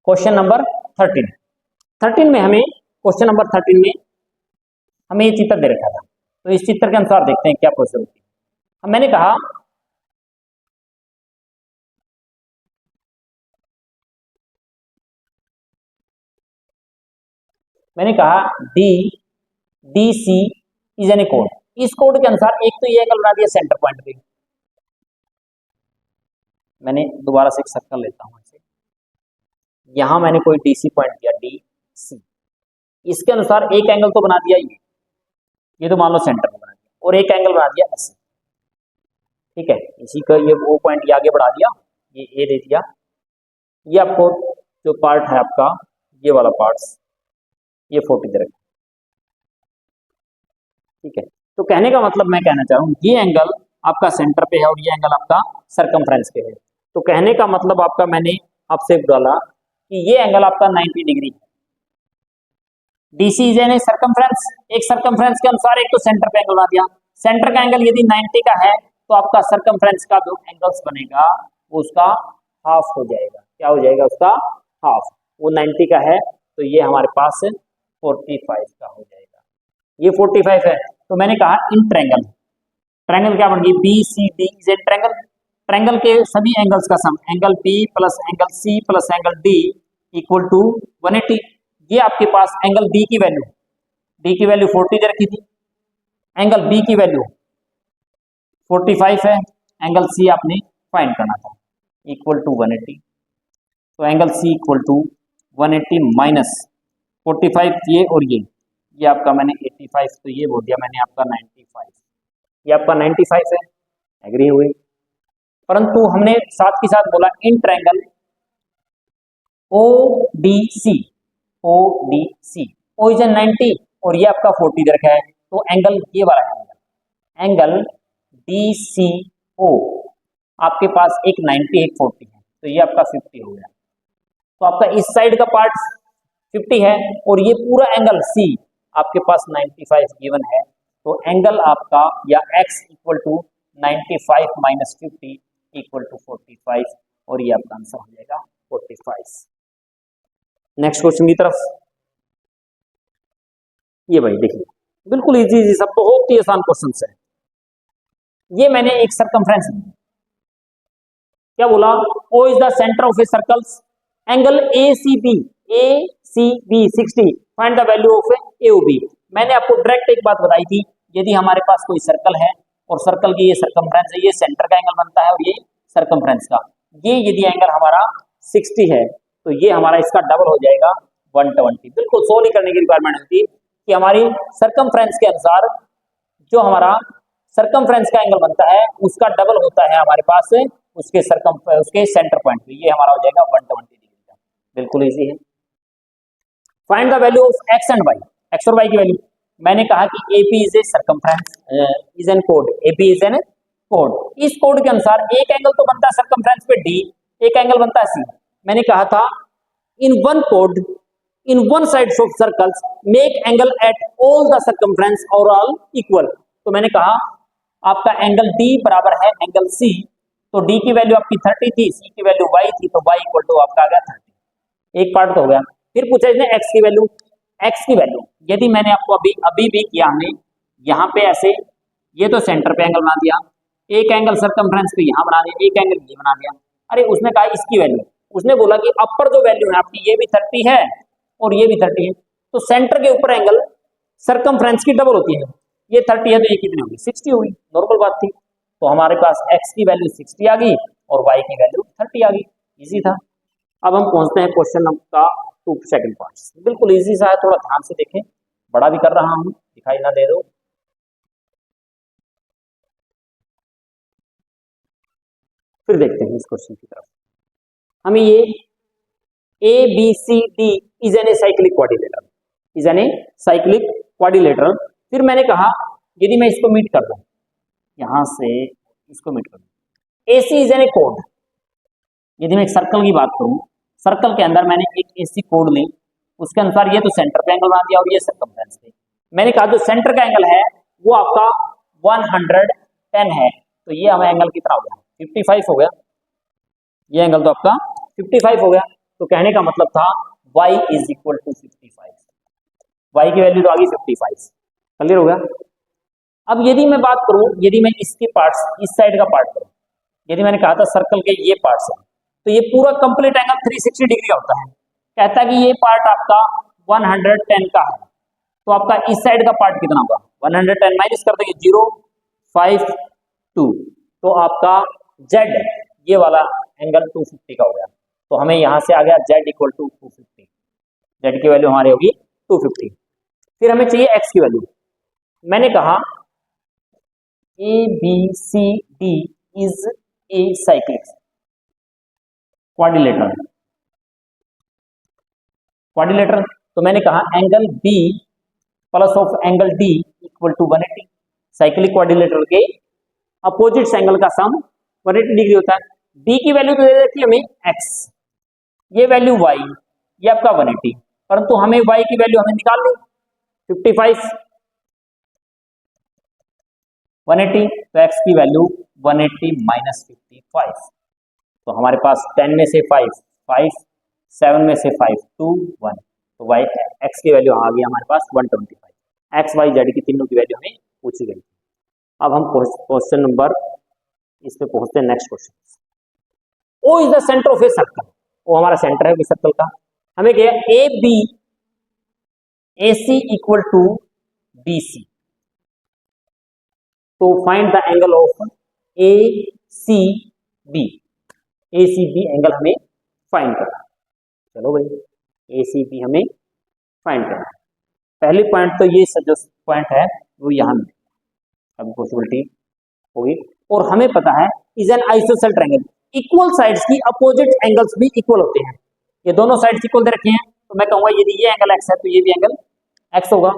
क्वेश्चन नंबर 13 में हमें, क्वेश्चन नंबर 13 में हमें ये चित्र दे रखा था, तो इस चित्र के अनुसार देखते हैं क्या प्रोसेस होती है। मैंने कहा DDC इज एन ए कोड, इस कोड के अनुसार एक तो ये एंगल बना दिया सेंटर पॉइंट पे, मैंने दोबारा से एक सर्कल लेता हूं ऐसे, यहां मैंने कोई DC पॉइंट दिया DC, इसके अनुसार एक एंगल तो बना दिया ये तो मान लो सेंटर में बना दिया, और एक एंगल बना दिया ऐसे, ठीक है, इसी का ये वो पॉइंट ये आगे बढ़ा दिया, ये A दे दिया, ये आपको जो पार्ट है आपका ये वाला पार्ट्स ये 40 दे रखा, ठीक है। तो कहने का मतलब मैं कहना चाह रहा हूँ, ये एंगल आपका सेंटर पे है और ये एंगल आपका सरकमफ्रेंस पे है, तो कहने का मतलब आपका मैंने आपसे डाला कि ये एंगल आपका 90 डिग्री है। DC इज एन सरकमफ्रेंस, एक सरकमफ्रेंस के अनुसार एक तो सेंटर पे एंगल बना दिया, सेंटर का एंगल यदि 90 का है तो आपका सरकमफ्रेंस का जो एंगल्स बनेगा वो उसका हाफ हो जाएगा, क्या हो जाएगा उसका हाफ, वो 90 का है तो ये हमारे पास 45 का हो जाएगा, ये 45 है। तो मैंने कहा इन ट्रायंगल क्या बन गई, BCD इज ए ट्रायंगल के सभी एंगल्स का sum, angle B plus angle C plus angle D equal to 180। ये आपके पास एंगल D की वैल्यू 40 दे रखी थी, एंगल B की वैल्यू 45 है, एंगल C आपने फाइंड करना था इक्वल टू 180, तो angle C equal to 180 minus 45 ये और ये ये आपका मैंने 85, तो ये बोल दिया मैंने आपका 95, ये आपका 95 है, एग्री हुए। परंतु हमने साथ के साथ बोला in triangle ODC, ODC, O is 90 और ये आपका 40 दे रखा है, तो एंगल ये वाला है, एंगल DCO आपके पास एक 90 एक 40 है, तो ये आपका 50 हो गया। तो आपका इस साइड का पार्ट 50 है और ये पूरा एंगल C आपके पास 95 गिवन है, तो एंगल आपका या x equal to 95 minus 50 equal to 45 और ये आपका आंसर हो जाएगा 45। नेक्स्ट क्वेश्चन की तरफ, ये भाई देखिए बिल्कुल इजी इजी सब, बहुत ही आसान क्वेश्चन है। ये मैंने एक सरकमफ्रेंस क्या बोला, O is the centre of A circles, angle ACB 60, find the value of AOB। मैंने आपको डायरेक्ट एक बात बताई थी, यदि हमारे पास कोई सर्कल है और सर्कल की ये सरकमफ्रेंस है, ये सेंटर का एंगल बनता है और ये सरकमफ्रेंस का, ये यदि एंगल हमारा 60 है तो ये हमारा इसका डबल हो जाएगा 120। बिल्कुल सोल्व करने की रिक्वायरमेंट होती है कि हमारी सरकमफ्रेंस के अनुसार जो हमारा सरकमफ्रेंस का एंगल बनता है उसका डबल होता है हमारे पास उसके उसके सेंटर पॉइंट पे, ये हमारा हो जाएगा 120 डिग्री का। बिल्कुल इजी है। Find the value of x and y, x और y की वैल्यू। मैंने कहा कि AP is a circumference is an code, AP is an code. इस कोड के अनुसार एक एंगल तो बनता है सरकमफ्रेंस पे D, एक एंगल बनता है C। मैंने कहा था in one code in one sides of circles make angle at all the circumference और ऑल इक्वल। तो मैंने कहा आपका एंगल D बराबर है एंगल C, तो D की वैल्यू आपकी 30 थी, C की वैल्यू y थी, तो y इक्वल टू आपका आ गया 30। एक पार्ट तो हो गया। फिर पूछा इसने x की वैल्यू, x की वैल्यू यदि मैंने आपको अभी भी किया, हमने यहाँ पे ऐसे ये तो सेंटर पे एंगल बना दिया, एक एंगल सरकमफ्रेंस पे यहाँ बना दिया, एक एंगल ये बना दिया। अरे उसने कहा इसकी वैल्यू, उसने बोला कि अपर जो वैल्यू है आपकी ये भी 30 है और ये भी 30 है, तो सेंटर के ऊपर एंगल सरकमफ्रेंस की डबल होती है, ये 30 है तो ये कितनी होगी 60 होगी, नॉर्मल बात थी। तो हमारे पास x की वैल्यू 60 आ गई और y की वैल्यू 30 आ गई, इजी था। अब हम पहुंचते हैं क्वेश्चन नंबर का 2 सेकंड पार्ट। बिल्कुल इजी सा है, थोड़ा ध्यान से देखें, बड़ा भी कर रहा हूं, दिखाई ना दे दो। फिर देखते हैं इस क्वेश्चन की तरफ। हमें ये ABCD is an a cyclic quadrilateral, is an a cyclic quadrilateral. फिर मैंने कहा यदि मैं इसको मीट कर दूं, यहां से इसको मीट कर दूं, AC इज एन ए कोड। यदि मैं एक सर्कल की बात करूं, सर्कल के अंदर मैंने एक AC कोड ली, उसके अनुसार ये तो सेंटर पे एंगल बना दिया और ये सरकमफ्रेंस पे। मैंने कहा जो सेंटर का एंगल है वो आपका 110 है, तो ये हमें एंगल कितना हो गया 55 हो गया, ये एंगल तो आपका 55 हो गया। तो कहने का मतलब था y is equal to 55, y की वैल्यू तो आ गई 55, क्लियर हो गया। अब यदि मैं बात करूं, यदि मैं इसके पार्ट्स, इस साइड का पार्ट करूं, यदि मैंने कहा था सर्कल के ये पार्ट्स हैं, तो ये पूरा कंप्लीट एंगल 360 डिग्री का होता है। कहता है कि ये पार्ट आपका 110 का है, तो आपका इस साइड का पार्ट कितना होगा 110 माइनस कर देंगे 0, 5, 2, तो आपका Z ये वाला एंगल 250 का हो गया। तो हमें यहां से आ गया Z इक्वल टू 250, Z की वैल्यू हमारी होगी 250। फिर हमें चाहिए x की वैल्यू। मैंने कहा ABCD is a cyclic quadrilateral, तो मैंने कहा angle B plus of angle D equal to 180। Cyclic quadrilateral के अपोजिट एंगल का सम 180 डिग्री होता है। D की वैल्यू तो दे देती है हमें x, ये वैल्यू y, ये आपका 180, परंतु हमें y की वैल्यू हमें निकालनी 55, 180, तो x की वैल्यू 180 माइनस 55, तो हमारे पास 10 में से 5, 5, 7 में से 5, 2, 1, तो y x की वैल्यू आ गई हमारे पास 125। x y z की तीनों की वैल्यू हमें पूछी गई। अब हम क्वेश्चन नंबर इस पे पहुंचते हैं, next question. O is the centre of a circle, वो हमारा सेंटर है सर्कल का। हमें क्या A B AC equal to BC, तो find the angle of ACB, ACB angle हमें फाइंड करना है। चलो भाई ACB हमें फाइंड करना है। पहली पॉइंट तो ये जो पॉइंट है वो यहाँ मिलेगा, अब पॉसिबिलिटी होगी। और हमें पता है is an ISOCELL triangle, equal sides की अपोजिट एंगल्स भी इक्वल होते हैं। ये दोनों साइड्स इक्वल दे रखे हैं, तो मैं कहूंगा यदि ये एंगल एक्स है तो ये भी एंगल एक्स होगा,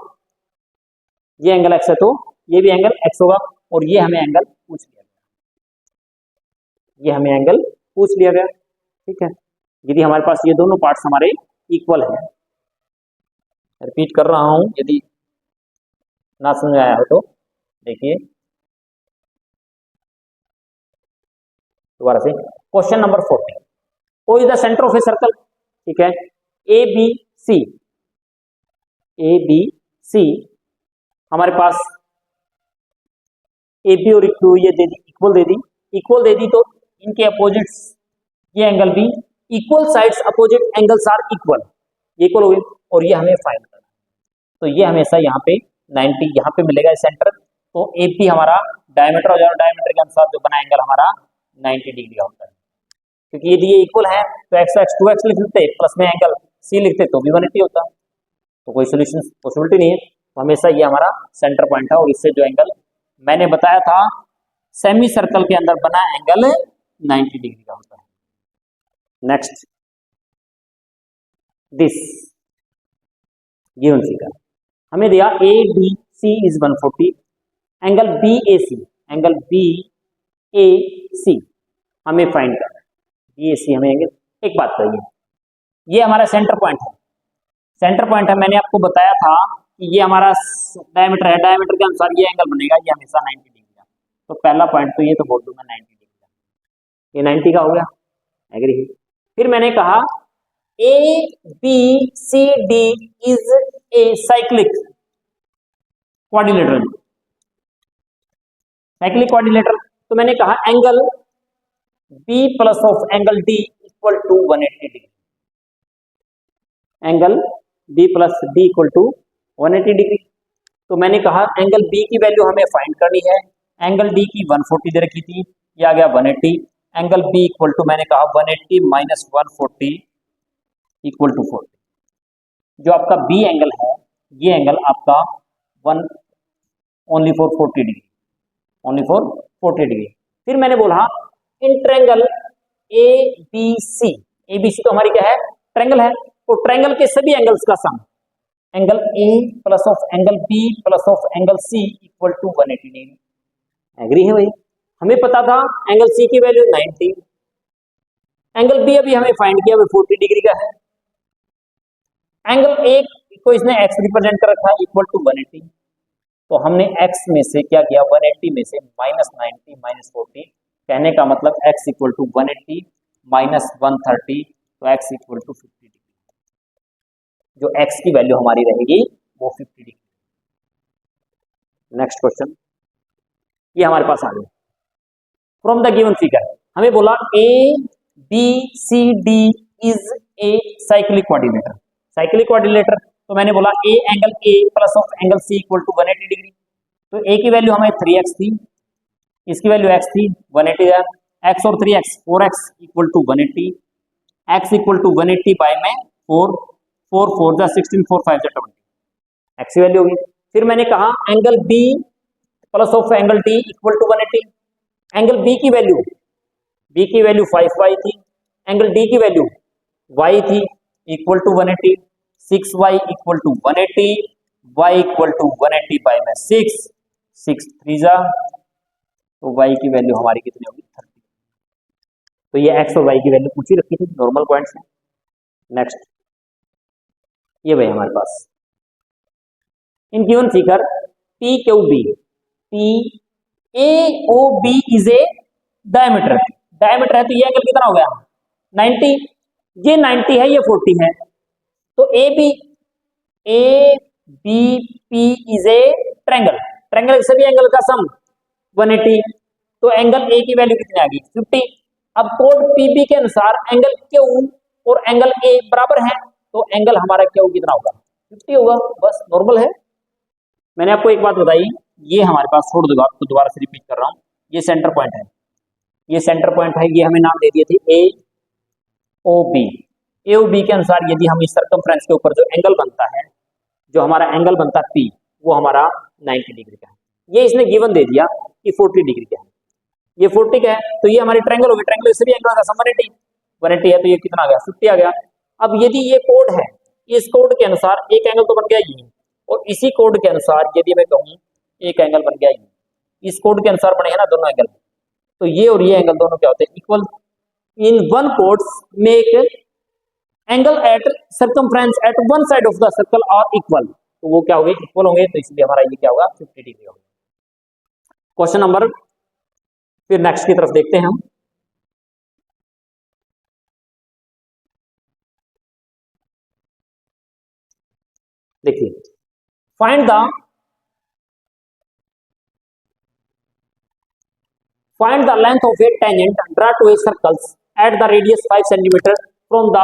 ये एंगल एक्स है तो ये भी एंगल एक्स होगा। और ये हमें एंगल पूछ लिया गया, ये हमें एंगल पूछ लिया गया, ठीक है। यदि हमारे पास ये दोनों पार्ट्स हमारे इक्वल है, रिपीट कर रहा हूं यदि ना समझ आया हो तो देखिए दोबारा से। Question number 14, O is the centre of a circle, ठीक है। ए बी सी, ए बी सी हमारे पास ए बी और क्यू ये दे दी, इक्वल दे दी, इक्वल दे दी तो इनके अपोजिट्स ये एंगल भी equal sides opposite angles are equal, equal हो गए। और ये हमें फाइंड करना है, तो ये हमेशा यहाँ पे 90 यहाँ पे मिलेगा सेंटर, तो ए पी हमारा डायमीटर हो जाएगा, डायमीटर के अनुसार जो बना एंगल हमारा 90 डिग्री का होता है। क्योंकि यदि ये इक्वल है तो एक्स एक्स 2x लिख लेते, प्लस में एंगल सी लिखते तो भी 180 होता, तो कोई सोल्यूशन पॉसिबिलिटी नहीं है। तो हमेशा ये हमारा सेंटर पॉइंट है, और इससे जो एंगल मैंने बताया था सेमी सर्कल के अंदर बना एंगल 90 डिग्री का होता है। नेक्स्ट दिस गिवन फिगर हमें दिया A D C is 140, angle B A C, angle B A C हमें फाइंड करना है, बी ए सी हमें एंगल। एक बात कहिए, ये हमारा सेंटर पॉइंट है, सेंटर पॉइंट है, मैंने आपको बताया था कि ये हमारा डायमीटर है, डायमीटर के अनुसार ये एंगल बनेगा, ये हमेशा 90 डिग्री का। तो पहला पॉइंट तो ये तो बोल दूंगा 90 डिग्री का, ये 90 का हो गया, एग्री। फिर मैंने कहा A B C D is a cyclic quadrilateral, cyclic quadrilateral, तो मैंने कहा angle B plus of angle D equal to 180 degree, angle B plus D equal to 180 degree. तो मैंने कहा एंगल बी की वैल्यू हमें फाइंड करनी है, एंगल डी की 140 दे रखी थी, ये आ गया 180, एंगल बी इक्वल टू मैंने कहा 180 माइनस 140 इक्वल टू 40। जो आपका बी एंगल है ये एंगल आपका only for 40 degree, only for 40 degree. फिर मैंने बोला in triangle A B C, A B C तो हमारी क्या है, ट्रायंगल है, तो ट्रायंगल के सभी एंगल्स का sum, angle A plus of angle B plus of angle C equal to 180 degree, agree है भाई। हमें पता था एंगल सी की वैल्यू 90, एंगल बी अभी हमें फाइंड किया, 40 डिग्री का है, एंगल ए को इसने एक्स रिप्रेजेंट कर रखा है इक्वल टू 180, तो हमने एक्स में से क्या किया, 180 में से माइनस 90 माइनस 40, कहने का मतलब एक्स इक्वल टू 180 माइनस 130, तो एक्स इक्वल टू 50 डिग्री, जो एक्स की वैल्यू हमारी रहेगी वो 50 डिग्री। नेक्स्ट क्वेश्चन, ये हमारे पास आ गया, फ्रॉम द गिवन फिगर हमें बोला A B C D is a cyclic quadrilateral, cyclic quadrilateral, तो मैंने बोला a angle A plus of angle C equal to 180 degree, तो ए की वैल्यू हमें 3x थी, इसकी वैल्यू x थी 180 है, x और 3x 4x equal to 180, x equal to 180 by में 4 4 4 जा 16 4 5 जा 20, x की वैल्यू होगी। फिर मैंने कहा angle b plus of angle d equal to 180, angle b की वैल्यू 5y थी, एंगल d की वैल्यू y थी equal to 180, 6y equal to 180, y equal to 180 by में 6 6 3 जा, तो y की वैल्यू हमारी कितनी होगी 30। तो ये x और y की वैल्यू पूछी रखी थी नॉर्मल पॉइंट्स में। नेक्स्ट, ये भाई हमारे पास in given figure P Q B, P A O B is a diameter, diameter है तो ये एंगल कितना हो गया 90, ये 90 है ये 40 है, तो A B P is a triangle, triangle सभी एंगल का सम 180, तो एंगल ए की वैल्यू कितनी आ गई 50। अब कोड पीबी के अनुसार एंगल क्यू और एंगल ए बराबर है, तो एंगल हमारा क्यू कितना होगा 50 होगा, बस नॉर्मल है। मैंने आपको एक बात बताई, ये हमारे पास छोड़ दूंगा, आपको दोबारा से रिपीट कर रहा हूं, ये सेंटर पॉइंट है, ये सेंटर पॉइंट है, ये हमें नाम दे दिए थे ए ओ बी, ए ओ बी के अनुसार यदि हम इस सर्कमफ्रेंस के ऊपर जो एंगल बनता है जो हमारा एंगल बनता है P वो हमारा 90 डिग्री का है। ये इसने गिवन दे दिया कि 40 डिग्री का है, ये 40 का है, तो ये हमारी ट्रायंगल होगी, ट्रायंगल से भी एंगल का सम 180, 180 है तो ये कितना आ गया 50 आ गया। अब यदि ये कोड है, इस कोड के अनुसार एक एंगल तो बन गया ये, और इसी कोड के अनुसार यदि मैं कहूँ एक एंगल बन गया ये, इस कोड के अनुसार बने हैं ना दोनों एंगल, तो ये और ये एंगल दोनों क्या होते हैं equal. In one chords make angle at circumference at one side of the circle are equal, तो वो क्या होंगे इक्वल होंगे, तो इसलिए हमारा ये क्या होगा 50 डिग्री होगा। क्वेश्चन नंबर फिर नेक्स्ट की तरफ देखते हैं हम। देखिए find the length of a tangent draw to a circles at the radius 5 centimetre from the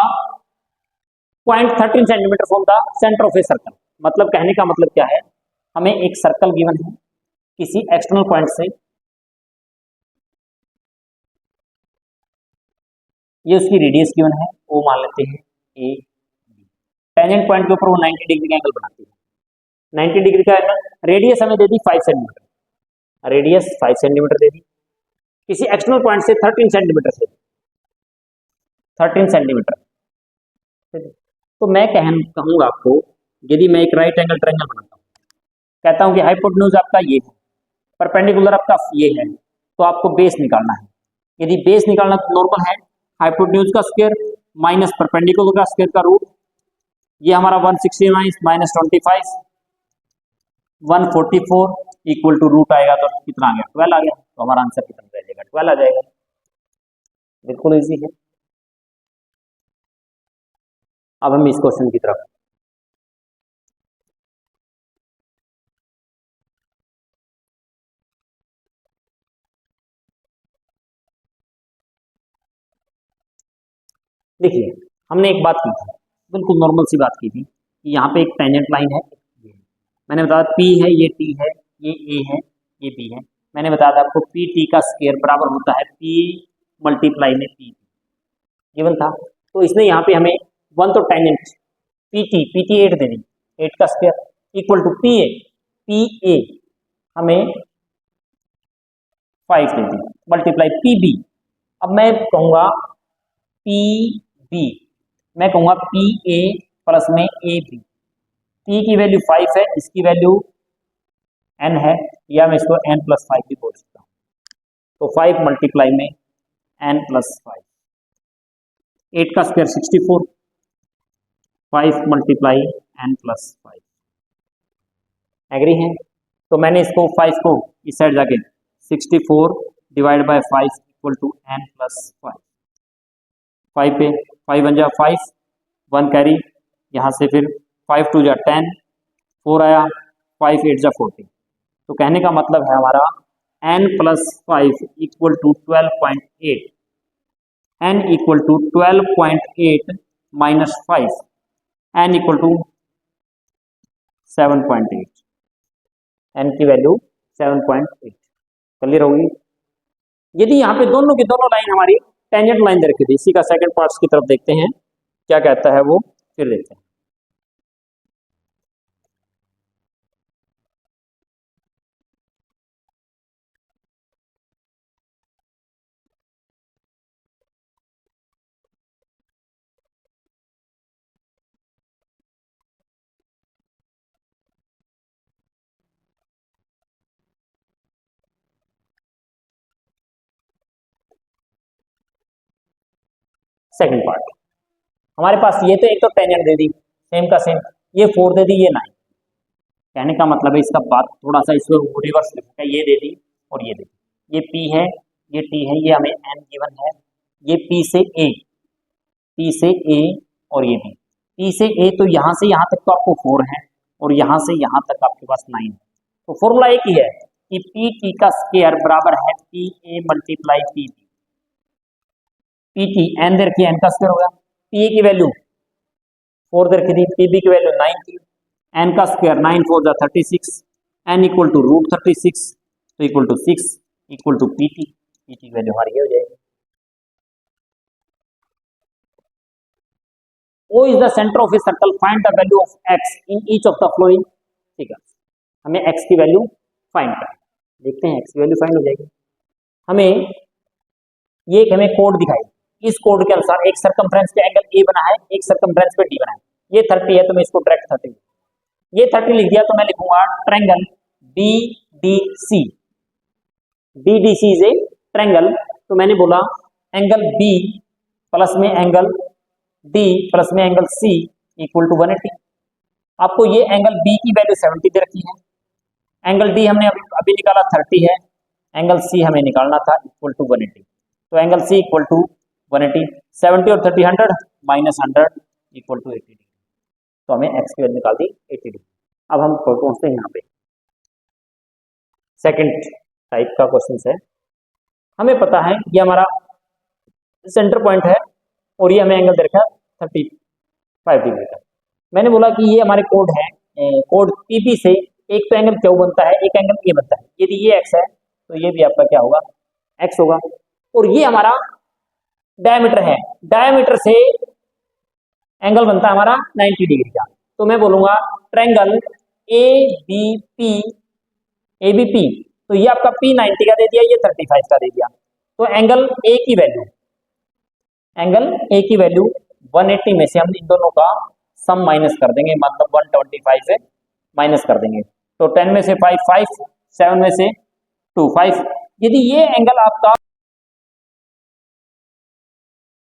point 13 centimetre from the centre of a circle. मतलब कहने का मतलब क्या है, हमें एक सर्कल गिवन है किसी एक्सटर्नल पॉइंट से, ये उसकी रेडियस गिवन है, वो मान लेते हैं ए, टेंजेंट पॉइंट के ऊपर वो 90 डिग्री का एंगल बनाती है, 90 डिग्री का एंगल, रेडियस हमें दे दी 5 सेंटीमीटर, रेडियस 5 सेंटीमीटर दे दी, किसी एक्सटर्नल पॉइंट से 13 सेंटीमीटर से, 13 सेंटीमीटर। तो मैं कहूंगा आपको, यदि मैं एक राइट एंगल ट्रायंगल बनाता हूँ, कहता हूं कि हाइपोटेन्यूज आपका ये है, परपेंडिकुलर आपका ये है, तो आपको बेस निकालना है। यदि बेस निकालना तो नॉर्मल है, हाइपोटेन्यूज का स्क्वायर माइनस परपेंडिकुलर का स्क्वायर का रूट, ये हमारा 169 माइनस 25 144 इक्वल टू रूट आएगा तो कितना आ गया 12 आ गया, तो हमारा आंसर कितना रह जाएगा 12 आ जाएगा। बिल्कुल इजी है। अब हम इस क्वेश्चन की तरफ, देखिए हमने एक बात की थी, बिल्कुल नॉर्मल सी बात की थी कि यहाँ पे एक टेंजेंट लाइन है, मैंने बताया P है, ये T है, ये A है, ये B है, मैंने बताया था आपको पी टी का स्क्वायर बराबर होता है P मल्टीप्लाई में P गिवन था। तो इसने यहाँ पे हमें वन तो टेंजेंट पी टी 8 दे दी, 8 का square equal to P A हमें 5 दे दी मल्टीप्लाई पी बी। अब मैं कहूँगा पी बी, मैं कहूँगा पी ए प्लस में ए बी, पी की वैल्यू 5 है, इसकी वैल्यू n है, या मैं इसको n प्लस 5 भी बोल सकता हूँ, तो 5 मल्टीप्लाई में n प्लस 5, 8 का square 64, 5 multiply n plus 5, agree है। तो मैंने इसको 5 को इस साइड जाके 64 divide by 5 equal to n plus 5, 5 पे 5 बन जा 5, 1 कैरी, यहाँ से फिर 5 2 जा 10, 4 आया, 5 8 जा 40, तो कहने का मतलब है हमारा n plus 5 equal to 12.8, n equal to 12.8 minus 5, n equal to 7.8, n की वैल्यू 7.8, क्लियर होगी। यदि यहाँ पे दोनों की दोनों लाइन हमारी टेंजेंट लाइन दे रखी थी, इसी का सेकंड पार्ट्स की तरफ देखते हैं क्या कहता है वो, फिर देखते हैं। सेकंड पार्ट हमारे पास ये तो एक तो टेंजेंट दे दी सेम का सेम, ये 4 दे दी, ये 9, कहने का मतलब है इसका बात थोड़ा सा इसको रिवर्स लिखा है, ये दे दी और ये दे दी, ये P है, ये T है, ये हमें n गिवन है, ये P से A और ये P से A, तो यहाँ से यहाँ तक तो आपको 4 है और यहाँ से यहाँ तक आपके पास 9 है, तो फॉर्मूला एक ही है कि पी टी का स्क्वायर बराबर है P A multiply P B, P T N दे रखी है, एन का स्क्वायर होगा, पी ए की वैल्यू 4 दे रखी थी, पी बी की वैल्यू 9 थी, एन का स्क्वायर 9 4 जा 36, एन इक्वल टू रूट 36, तो equal to 6 equal to P T की वैल्यू हमारी ये हो जाएगी। O is the center of a circle. Find the value of x in each of the following figures. हमें x की वैल्यू फाइंड करना, देखते हैं x की वैल्यू फाइंड हो जाएगी। हमें ये हमें कोड दिखाई, इस कोड के अनुसार एक सर्कमफ्रेंस पे एंगल A बना है, एक सर्कमफ्रेंस पे D बना है। ये 30 है तो मैं इसको डायरेक्ट 30, ये 30 लिख दिया तो मैं लिखूंगा triangle BDC। BDC is a triangle, तो मैंने बोला एंगल B प्लस में एंगल D प्लस में एंगल C इक्वल टू 180। आपको ये एंगल B की वैल्यू 70 दे रखी है, एंगल D हमने अभी निकाला 30 है, एंगल C हमें निकालना था इक्वल टू 180। तो एंगल C इक्वल टू 180, 70 और 30 100 माइनस 100 इक्वल टू 80 डिग्री। तो हमें x की वैल्यू निकाल दी 80 डिग्री। अब हम पहुंचते हैं यहाँ पे सेकंड टाइप का क्वेश्चन है। हमें पता है ये हमारा सेंटर पॉइंट है और ये हमें एंगल दे रखा है 35 डिग्री का। मैंने बोला कि ये हमारे कोड है, कोड पीपी से एक तो एंगल क्यू बनता है, एक एंगल ए बनता है। यदि ये एक्स है तो ये भी आपका क्या होगा, एक्स होगा। और ये हमारा डायमीटर है, डायमीटर से एंगल बनता है हमारा 90 डिग्री का। तो मैं बोलूंगा ट्रायंगल एबीपी, तो ये आपका P 90 का दे दिया, ये 35 का दे दिया। तो एंगल ए की वैल्यू 180 में से हम इन दोनों का सम माइनस कर देंगे, मतलब 125 से माइनस कर देंगे। तो 10 में से 5 5, 7 में से 2 5। यदि ये एंगल आपका